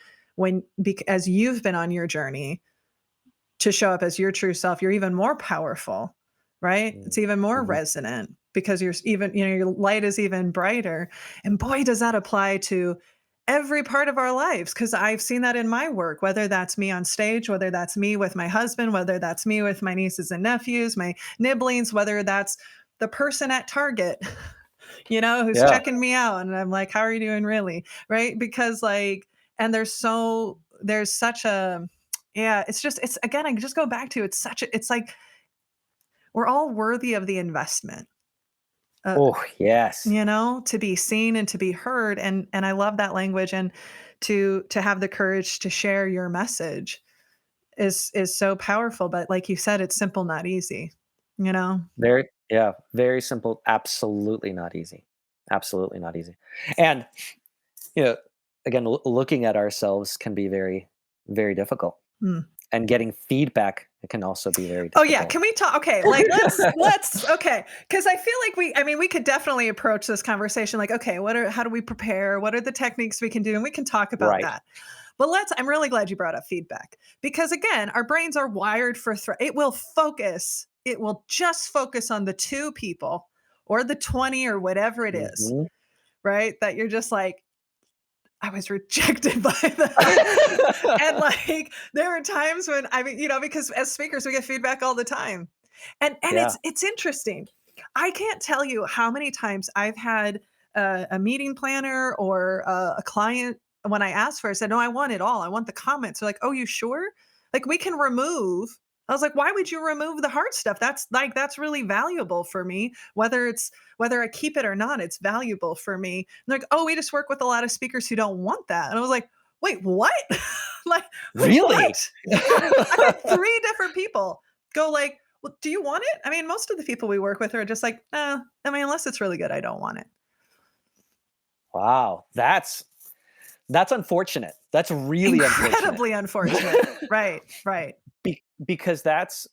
as you've been on your journey to show up as your true self, you're even more powerful, right? It's Mm, even more mhm. resonant because your light is even brighter. And boy, does that apply to every part of our lives, because I've seen that in my work, whether that's me on stage, whether that's me with my husband, whether that's me with my nieces and nephews, my nibblings, whether that's the person at Target, who's Yeah. checking me out. And I'm like, how are you doing really? Right. Because, like, and there's such a, yeah, it's again, I just go back to it's like we're all worthy of the investment. Uh, Oh, yes. to be seen and to be heard, and I love that language, and to have the courage to share your message is so powerful, but like you said, it's simple, not easy, you know? Very, yeah, very simple, absolutely not easy. Absolutely not easy. And, you know, again, looking at ourselves can be very, very difficult. Mm. And getting feedback, it can also be very Oh, yeah, difficult. can we talk okay, like, let's okay, because I feel like I mean, we could definitely approach this conversation like, okay, how do we prepare? What are the techniques we can do? And we can talk about Right. that. But I'm really glad you brought up feedback, because again, our brains are wired for it will just focus on the 2 people or the 20 or whatever it is, Mhm. right? That you're just like, I was rejected by them. And, like, there are times when I mean, because as speakers, we get feedback all the time. And Yeah. it's interesting. I can't tell you how many times I've had a meeting planner or a client, when I asked for it, said, "No, I want it all. I want the comments." They're like, "Oh, you sure? Like, we can remove." I was like, "Why would you remove the hard stuff? That's really valuable for me. Whether I keep it or not, it's valuable for me." And they're like, "Oh, we just work with a lot of speakers who don't want that." And I was like, "Wait, what?" like, Really? what? Yeah, I've had 3 different people go like, well, do you want it? I mean, most of the people we work with are just like, I mean, unless it's really good, I don't want it. Wow, that's unfortunate. That's really unfortunate. Incredibly unfortunate. Right, right. Because that's,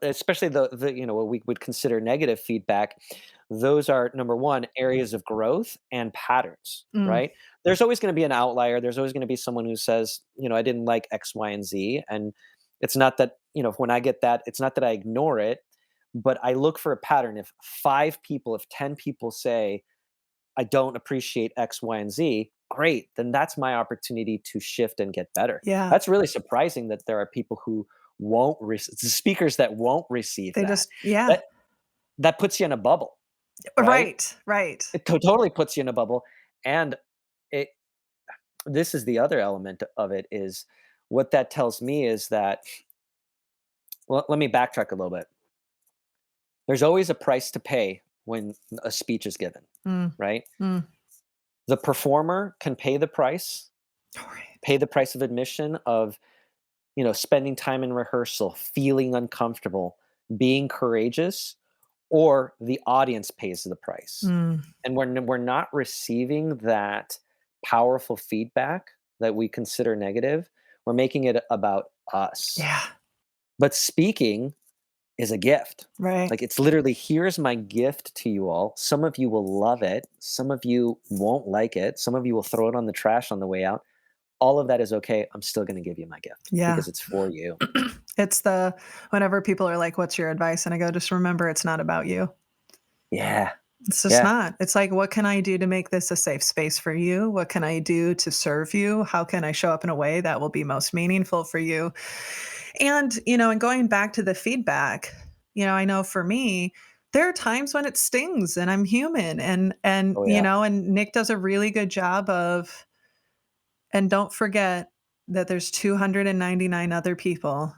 especially what we would consider negative feedback, those are number one, areas of growth and patterns, Mm, right? There's always going to be an outlier. There's always going to be someone who says, I didn't like X, Y, and Z. And it's not that, when I get that, it's not that I ignore it, but I look for a pattern. If 5 people, if 10 people say, I don't appreciate X, Y, and Z, great. Then that's my opportunity to shift and get better. yeah. That's really surprising that there are people who won't speakers that won't receive They that. just yeah. That that puts you in a bubble, right? Right, right. It totally puts you in a bubble. And it this is the other element of it is what that tells me is that, well, let me backtrack a little bit. There's always a price to pay when a speech is given, Mm, right? mm. The performer can Right. pay the price of admission of, spending time in rehearsal, feeling uncomfortable, being courageous, or the audience pays the price. Mm, And when we're not receiving that powerful feedback that we consider negative, we're making it about us. yeah, But speaking is a gift. right. Like, it's literally, here's my gift to you all. Some of you will love it. Some of you won't like it. Some of you will throw it on the trash on the way out. All of that is okay. I'm still going to give you my gift Yeah. because it's for you. It's the whenever people are like, "What's your advice?" And I go, "Just remember it's not about you." Yeah. It's just Yeah. not. It's like, "What can I do to make this a safe space for you? What can I do to serve you? How can I show up in a way that will be most meaningful for you?" And going back to the feedback, I know for me, there are times when it stings and I'm human and Oh, you yeah. know, and Nick does a really good job of and don't forget that there's 299 other people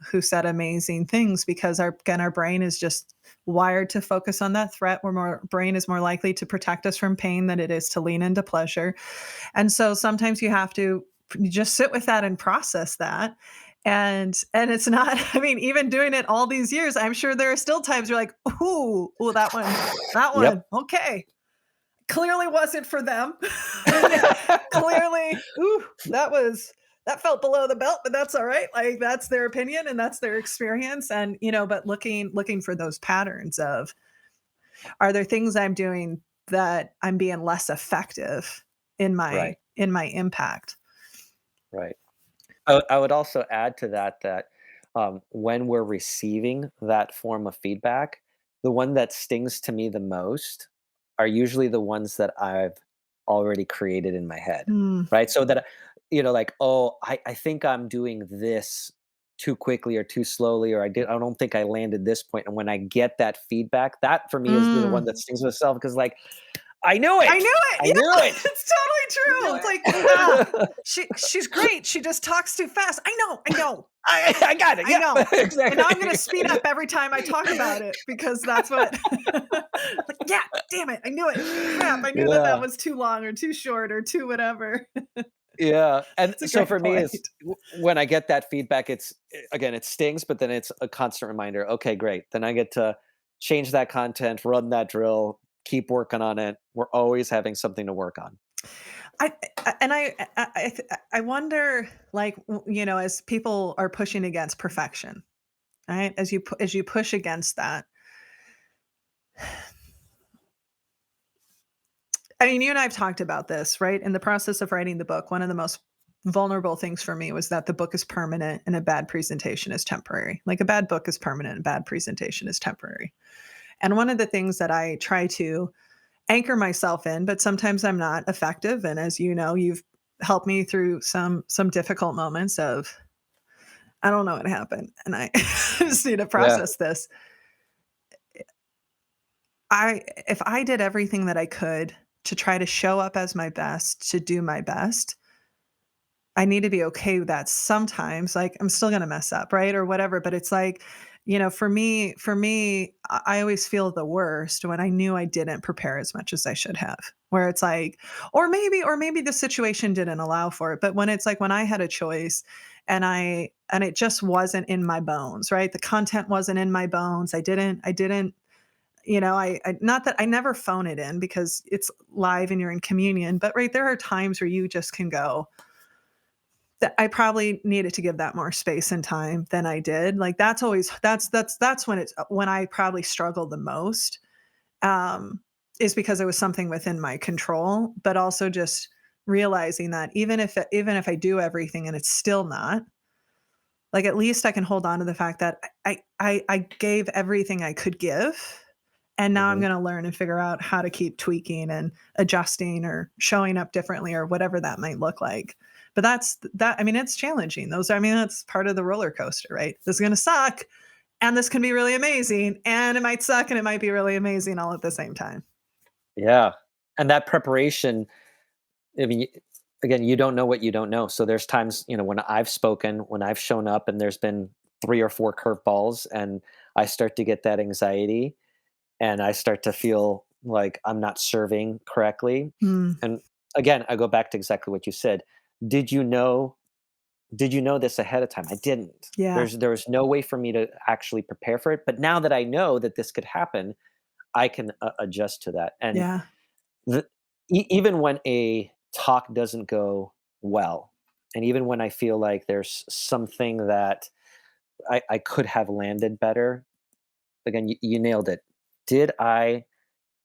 who said amazing things because our brain is just wired to focus on that threat. Where more brain is more likely to protect us from pain than it is to lean into pleasure. And so sometimes you have to just sit with that and process that. And it's not, I mean, even doing it all these years, I'm sure there are still times you're like, ooh, that one, Yep. okay. Clearly wasn't for them. Clearly, ooh, that felt below the belt, but that's all right. Like that's their opinion and that's their experience. But looking for those patterns of are there things I'm doing that I'm being less effective in my Right. in my impact? Right. I would also add to that that, when we're receiving that form of feedback, the one that stings to me the most are usually the ones that I've already created in my head, Mm, right? So that, like, oh, I think I'm doing this too quickly or too slowly, or I don't think I landed this point. And when I get that feedback, that for me is the one mm. that stings myself because, like, I knew I it. knew it. I knew Yeah, it. it's totally I true. knew It's like, it. she's great. She just talks too fast. I know. I got it. I Yep. know. And now I'm gonna Exactly. speed up every time I talk about it because that's what like, yeah, damn it. I knew it. Crap. I knew that Yeah. was too long or too short or too whatever. Yeah, and It's a so great for me, point. it's when I get that feedback, again, it stings, but then it's a constant reminder. Okay, great. Then I get to change that content, run that drill, keep working on it. We're always having something to work on. I wonder, like, as people are pushing against perfection, right? As you push against that, I mean, you and I have talked about this, right? In the process of writing the book, one of the most vulnerable things for me was that the book is permanent and a bad presentation is temporary. Like a bad book is permanent, a bad presentation is temporary. And one of the things that I try to anchor myself in, but sometimes I'm not effective. And as you know, you've helped me through some difficult moments of I don't know what happened, and I just need to Yeah. process this. If I did everything that I could to try to show up as my best, to do my best, I need to be okay with that sometimes, like, I'm still gonna mess up, right, or whatever, but it's like, for me, I always feel the worst when I knew I didn't prepare as much as I should have, where it's like or maybe the situation didn't allow for it, but when it's like when I had a choice and it just wasn't in my bones, right? The content wasn't in my bones. I didn't, I not that I never phone it in because it's live and you're in communion, but right, there are times where you just can go, that I probably needed to give that more space and time than I did. Like that's always that's when it's when I probably struggle the most, um, is because it was something within my control, but also just realizing that even if I do everything and it's still not, like at least I can hold on to the fact that I gave everything I could give. And now I'm Mhm. going to learn and figure out how to keep tweaking and adjusting or showing up differently or whatever that might look like. But I mean, it's challenging. I mean, that's part of the roller coaster, right? This is going to suck and this can be really amazing and it might suck and it might be really amazing all at the same time. Yeah. And that preparation, I mean, again, you don't know what you don't know. So there's times, when I've spoken, when I've shown up and there's been 3 or 4 curveballs and I start to get that anxiety and I start to feel like I'm not serving correctly. Mm, And again, I go back to exactly what you said. Did you know did you know this ahead of time? I didn't. yeah. There was no way for me to actually prepare for it, but now that I know that this could happen, I can adjust to that. And Yeah. the, even when a talk doesn't go well, and even when I feel like there's something that I could have landed better, again, you nailed it. Did I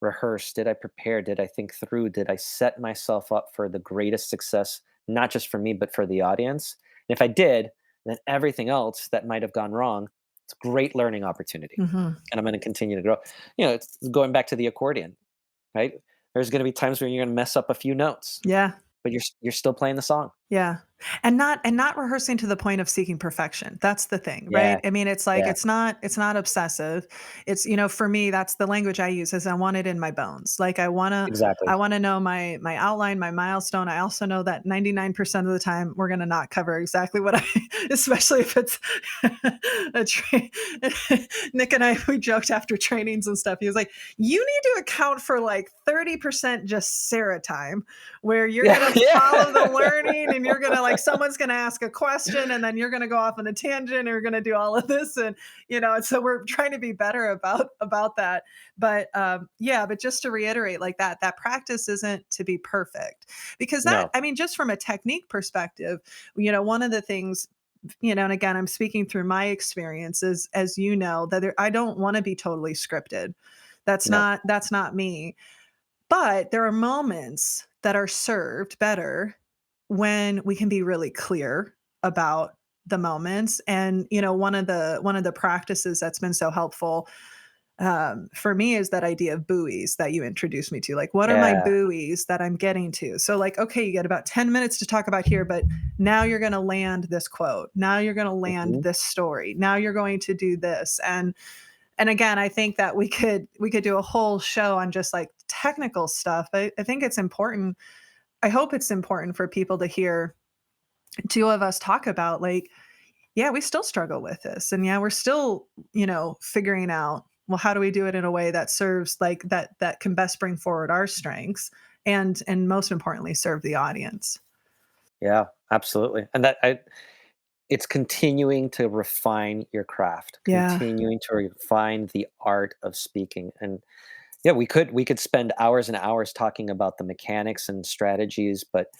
rehearse? Did I prepare? Did I think through? Did I set myself up for the greatest success, not just for me, but for the audience? And if I did, then everything else that might have gone wrong, it's a great learning opportunity. Mhm. And I'm going to continue to grow. It's going back to the accordion, right? There's going to be times where you're going to mess up a few notes, Yeah. but you're still playing the song. Yeah. And not rehearsing to the point of seeking perfection. That's the thing, right? Yeah, I mean, it's like yeah, it's not obsessive. It's, for me, that's the language I use is I want it in my bones. Like I exactly. want to know my outline, my milestone. I also know that 99% of the time we're going to not cover exactly what I especially if it's a Nick and I we joked after trainings and stuff. He was like, "You need to account for like 30% just Sarah time where you're Yeah, gonna follow the yeah. learning and you're gonna like someone's gonna ask a question and then you're gonna go off on a tangent and you're gonna do all of this and and so we're trying to be better about that. But yeah, but just to reiterate like that practice isn't to be perfect because that No, I mean just from a technique perspective, one of the things and again, I'm speaking through my experiences, as you know, that I don't want to be totally scripted. no. That's not me. But there are moments that are served better when we can be really clear about the moments. And one of the practices that's been so helpful for me is that idea of buoys that you introduced me to. Like, what are my Yeah. buoys that I'm getting to? So, like, okay, you get about 10 minutes to talk about here, but now you're going to land this quote. Now you're going to land Mhm. this story. Now you're going to do this. And again, I think that we could do a whole show on just like technical stuff. I think it's important. I hope it's important for people to hear two of us talk about like, yeah, we still struggle with this. And yeah, we're still, figuring out, well, how do we do it in a way that serves like that can best bring forward our strengths and most importantly serve the audience. Yeah, absolutely. And it's continuing to refine your craft, Yeah. continuing to refine the art of speaking. And yeah, we could spend hours and hours talking about the mechanics and strategies, but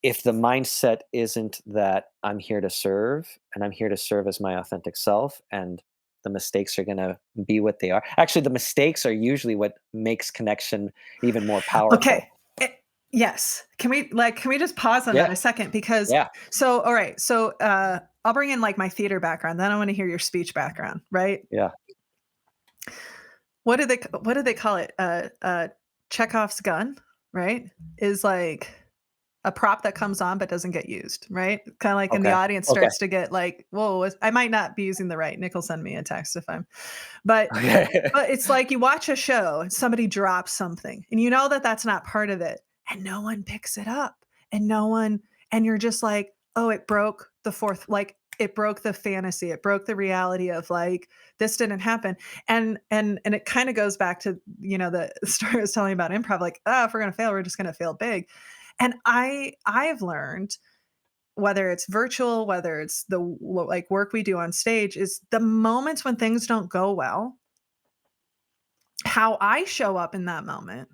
if the mindset isn't that I'm here to serve and I'm here to serve as my authentic self, and the mistakes are going to be what they are. Actually, the mistakes are usually what makes connection even more Okay. powerful. Eh, yes. Can we just pause on that Yeah, a second? Because yeah, all right. So I'll bring in like my theater background. Then I want to hear your speech background, right? yeah. What do they call it? Chekhov's gun, right? Is like a prop that comes on but doesn't get used, right? Kind of like in the Okay, audience okay. starts to get like, whoa, I might not be using the right. Nick will send me a text if I'm, but Okay. but it's like you watch a show and somebody drops something and you know that that's not part of it and no one picks it up and no one and you're just like, "Oh, it broke the fourth like it broke the fantasy. It broke the reality of like this didn't happen." And it kind of goes back to, the story I was telling about improv like, "Oh, if we're going to fail, we're just going to fail big." And I've learned whether it's virtual, whether it's the like work we do on stage, is the moments when things don't go well, how I show up in that moment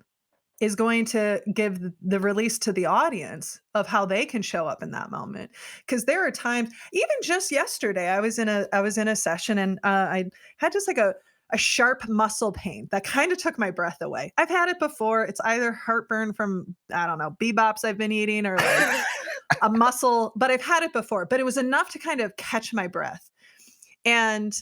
is going to give the release to the audience of how they can show up in that moment. Because there are times, even just yesterday, I was in a session, and I had just like a sharp muscle pain that kind of took my breath away. I've had it before. It's either heartburn from, I don't know, bebops I've been eating, or like a muscle, but I've had it before. But it was enough to kind of catch my breath. And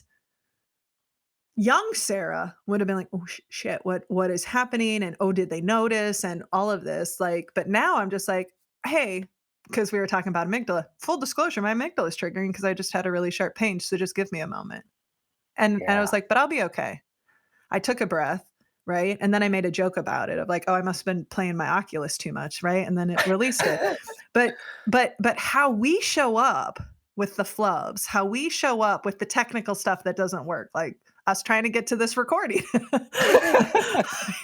young Sarah would have been like, "Oh shit, what is happening?" And, "Oh, did they notice?" And all of this, like, but now I'm just like, "Hey," because we were talking about amygdala. Full disclosure, my amygdala is triggering because I just had a really sharp pain. So just give me a moment. And I was Yeah. like, "But I'll be okay." I took a breath, right? And then I made a joke about it of like, "Oh, I must have been playing my Oculus too much," right? And then it released it. But but how we show up with the flubs, how we show up with the technical stuff that doesn't work, like us trying to get to this recording,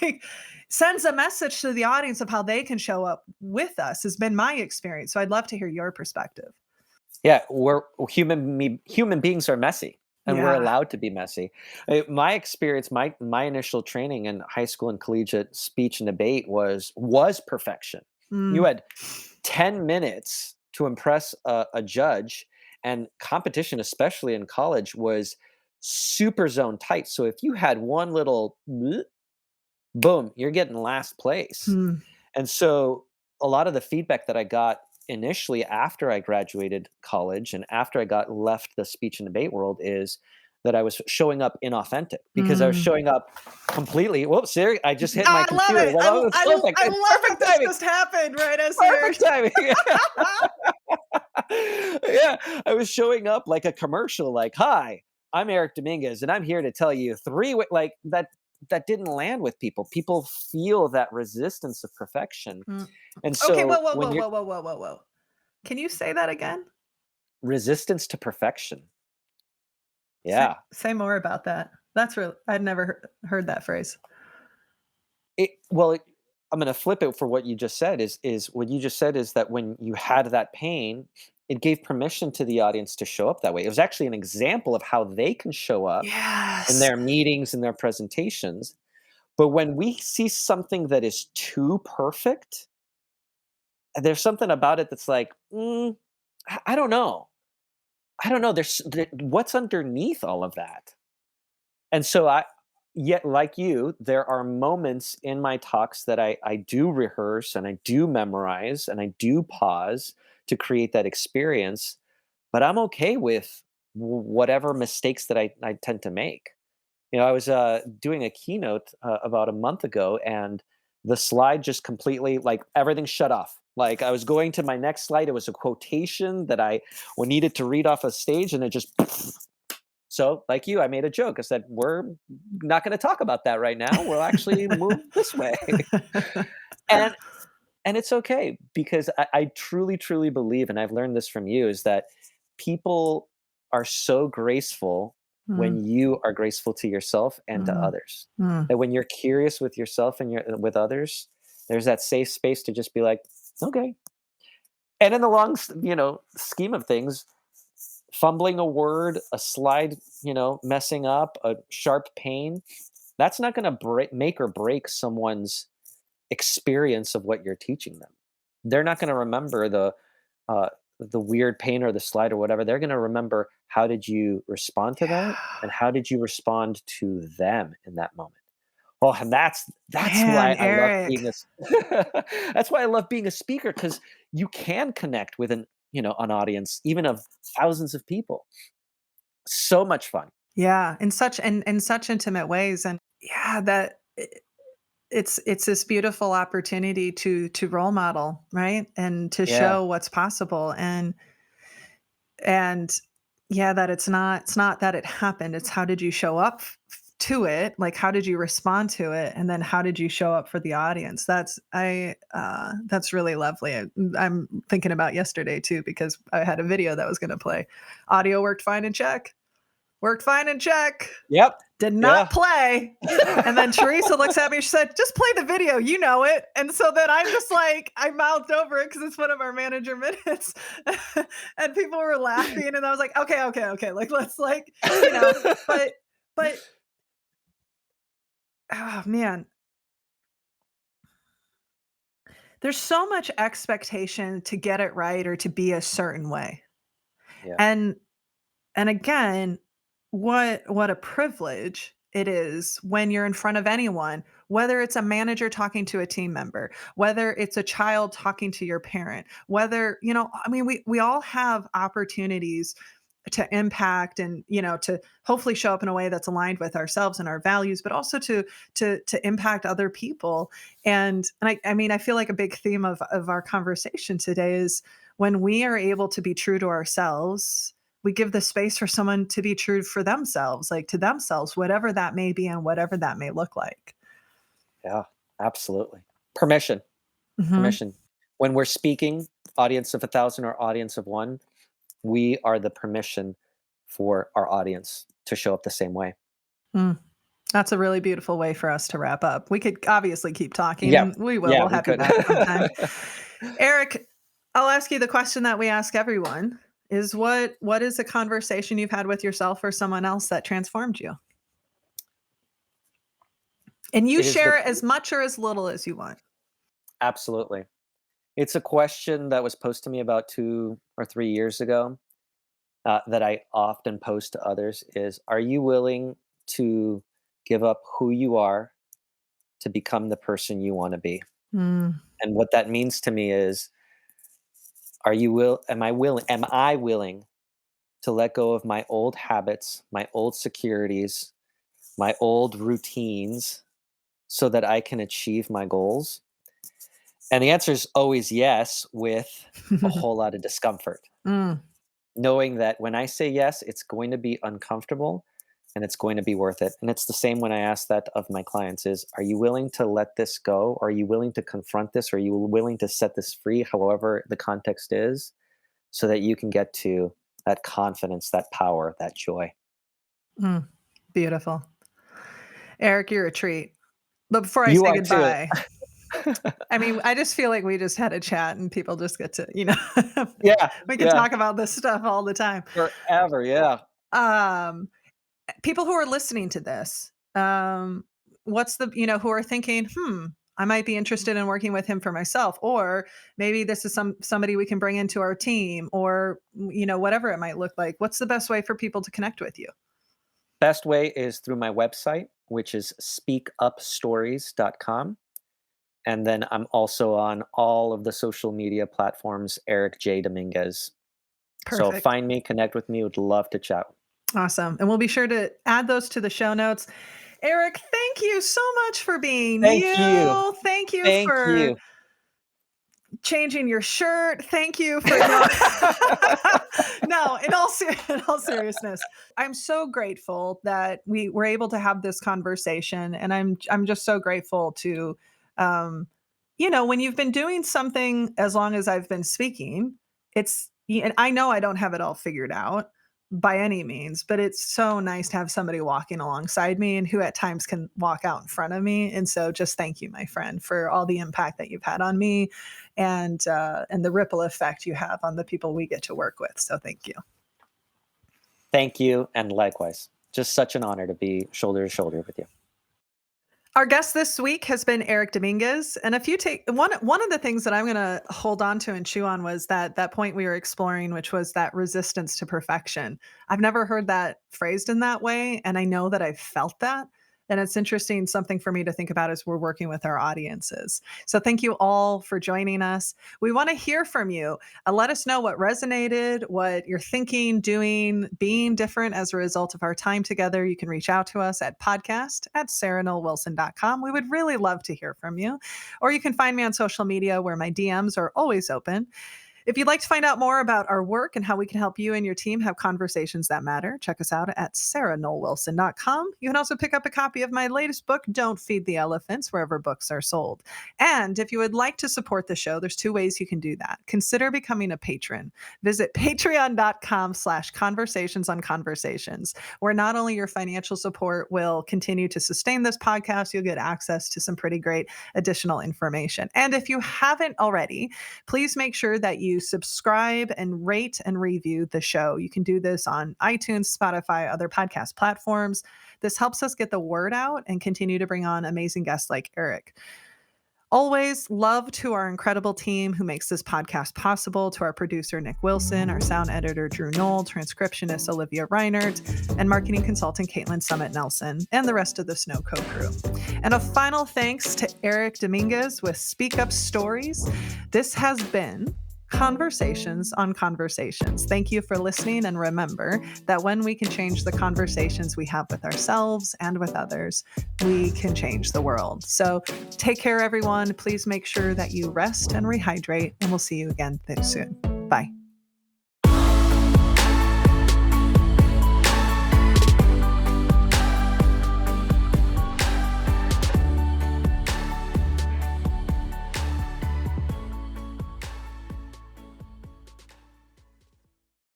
like, sends a message to the audience of how they can show up with us, has been my experience. So I'd love to hear your perspective. Yeah, human beings are messy, and we're Yeah. allowed to be messy. My experience, my initial training in high school and collegiate speech and debate was perfection. You Mm, had 10 minutes to impress a judge, and competition, especially in college, was super zone tight. So if you had one little bleh, boom, you're getting last place. mm. And so a lot of the feedback that I got initially after I graduated college and after I got left the speech and debate world is that I was showing up inauthentic because I was Mm. showing up completely. Whoops, Siri, I just hit my I love computer. it. Well, that was perfect. I It's love that perfect this timing. just happened right as we were. Perfect timing. Yeah, I was showing up like a commercial, like, "Hi, I'm Erik Dominguez, and I'm here to tell you like that." That didn't land with people. People feel that resistance of perfection, Mm. and Okay, whoa, so whoa, when whoa, you're whoa, whoa, whoa, whoa, whoa. Can you say that again? resistance to perfection, Say yeah. say more about that. That's real. I'd never heard that phrase. Well, I'm gonna flip it for what you just said is what you just said is that when you had that pain, it gave permission to the audience to show up that way. It was actually an example of how they can show up in Yes. their meetings and their presentations. But when we see something that is too perfect, there's something about it that's like, I don't know. I don't know. What's underneath all of that. And so yet like you, there are moments in my talks that I do rehearse and I do memorize and I do pause to create that experience, but I'm okay with whatever mistakes that I tend to make. I was doing a keynote about a month ago, and the slide just completely, like, everything shut off. Like, I was going to my next slide. It was a quotation that I needed to read off a stage, and it just. So, like you, I made a joke. I said, "We're not going to talk about that right now. We'll actually move this way," and it's okay because I truly, truly believe, and I've learned this from you, is that people are so graceful Mm, when you are graceful to yourself and to mm, others. mm. That when you're curious with yourself and with others, there's that safe space to just be like, okay. And in the scheme of things, fumbling a word, a slide, messing up, a sharp pain, that's not going to make or break someone's experience of what you're teaching them. They're not going to remember uh, the weird pain or the slide or whatever. They're going to remember, how did you respond to that, and how did you respond to them in that moment. Oh, and that's why Man, I love being Eric. that's why I love being a speaker, because you can connect with an audience even of thousands of people. So much fun. Yeah, in such intimate ways, and yeah, it's this beautiful opportunity to role model, right? And to Yeah. show what's possible, and yeah, that it's not that it happened, it's how did you show up to it, like how did you respond to it, and then how did you show up for the audience. That's really lovely. I'm thinking about yesterday too because I had a video that was going to play. Audio worked fine in check. Worked fine in check. Yep. did not Yeah. play. And then Teresa looks at me, she said, just play the video, you know it. And so then I'm just like, I mouthed over it because it's one of our manager minutes. And people were laughing. And I was like, okay. Like, let's like, you know, but oh man, there's so much expectation to get it right or to be a certain way. Yeah. And again, what a privilege it is when you're in front of anyone, whether it's a manager talking to a team member, whether it's a child talking to your parent, whether, you know, I mean, we all have opportunities to impact and, you know, to hopefully show up in a way that's aligned with ourselves and our values, but also to impact other people. And I mean, I feel like a big theme of our conversation today is when we are able to be true to ourselves, we give the space for someone to be true for themselves, like to themselves, whatever that may be and whatever that may look like. Yeah, absolutely. Permission, Mhm. permission. When we're speaking, audience of 1,000 or audience of one, we are the permission for our audience to show up the same way. Mm. That's a really beautiful way for us to wrap up. We could obviously keep talking, Yeah, and we will. yeah, We'll we have you could. back sometime. Eric, I'll ask you the question that we ask everyone is what is a conversation you've had with yourself or someone else that transformed you? And you It is the share as much or as little as you want. absolutely. It's a question that was posed to me about 2 or 3 years ago, that I often pose to others is, "Are you willing to give up who you are to become the person you wanna be?" Mm, And what that means to me is, are you will am I willing to let go of my old habits, my old securities, my old routines so that I can achieve my goals? And the answer is always yes, with a whole lot of discomfort. mm, Knowing that when I say yes, it's going to be uncomfortable and it's going to be worth it. And it's the same when I ask that of my clients is, are you willing to let this go? Are you willing to confront this? Are you willing to set this free, however the context is, so that you can get to that confidence, that power, that joy? mm. Beautiful. Eric, you're a treat. But before I You say are too. goodbye, I mean, I just feel like we just had a chat and people just get to, you know, Yeah, we can yeah, talk about this stuff all the time. forever, yeah. Um, People who are listening to this, what's the, you know, who are thinking, I might be interested in working with him for myself, or maybe this is somebody we can bring into our team, or you know, whatever it might look like. What's the best way for people to connect with you? Best way is through my website, which is speakupstories.com. And then I'm also on all of the social media platforms, Erik J. Dominguez. So Perfect. find me, connect with me. Would love to chat. Awesome. And we'll be sure to add those to the show notes. Eric, thank you so much for being Thank you. you. Thank you Thank for you. changing your shirt. Thank you for no, no. In all seriousness, I'm so grateful that we were able to have this conversation, and I'm just so grateful to, um, you know, when you've been doing something as long as I've been speaking, and I know I don't have it all figured out by any means, but it's so nice to have somebody walking alongside me and who at times can walk out in front of me. And so just thank you, my friend, for all the impact that you've had on me and the ripple effect you have on the people we get to work with. So thank you. Thank you. And likewise, just such an honor to be shoulder to shoulder with you. Our guest this week has been Erik Dominguez, and if you take one of the things that I'm going to hold on to and chew on was that point we were exploring, which was that resistance to perfection. I've never heard that phrased in that way, and I know that I've felt that. And it's interesting, something for me to think about as we're working with our audiences. So thank you all for joining us. We want to hear from you. Let us know what resonated, what you're thinking, doing, being different as a result of our time together. You can reach out to us at podcast@sarahnollwilson.com. We would really love to hear from you. Or you can find me on social media where my DMs are always open. If you'd like to find out more about our work and how we can help you and your team have conversations that matter, check us out at sarahnollwilson.com. You can also pick up a copy of my latest book, Don't Feed the Elephants, wherever books are sold. And if you would like to support the show, there's two ways you can do that. Consider becoming a patron. Visit patreon.com/conversations on conversations, where not only your financial support will continue to sustain this podcast, you'll get access to some pretty great additional information. And if you haven't already, please make sure that you subscribe and rate and review the show. You can do this on iTunes, Spotify, other podcast platforms. This helps us get the word out and continue to bring on amazing guests like Erik. Always love to our incredible team who makes this podcast possible, to our producer, Nick Wilson, our sound editor, Drew Noll, transcriptionist, Olivia Reinert, and marketing consultant, Caitlin Summit Nelson, and the rest of the Snow Code crew. And a final thanks to Erik Dominguez with Speak Up Stories. This has been Conversations on Conversations. Thank you for listening, and remember that when we can change the conversations we have with ourselves and with others, we can change the world. So take care, everyone. Please make sure that you rest and rehydrate, and we'll see you again soon. Bye.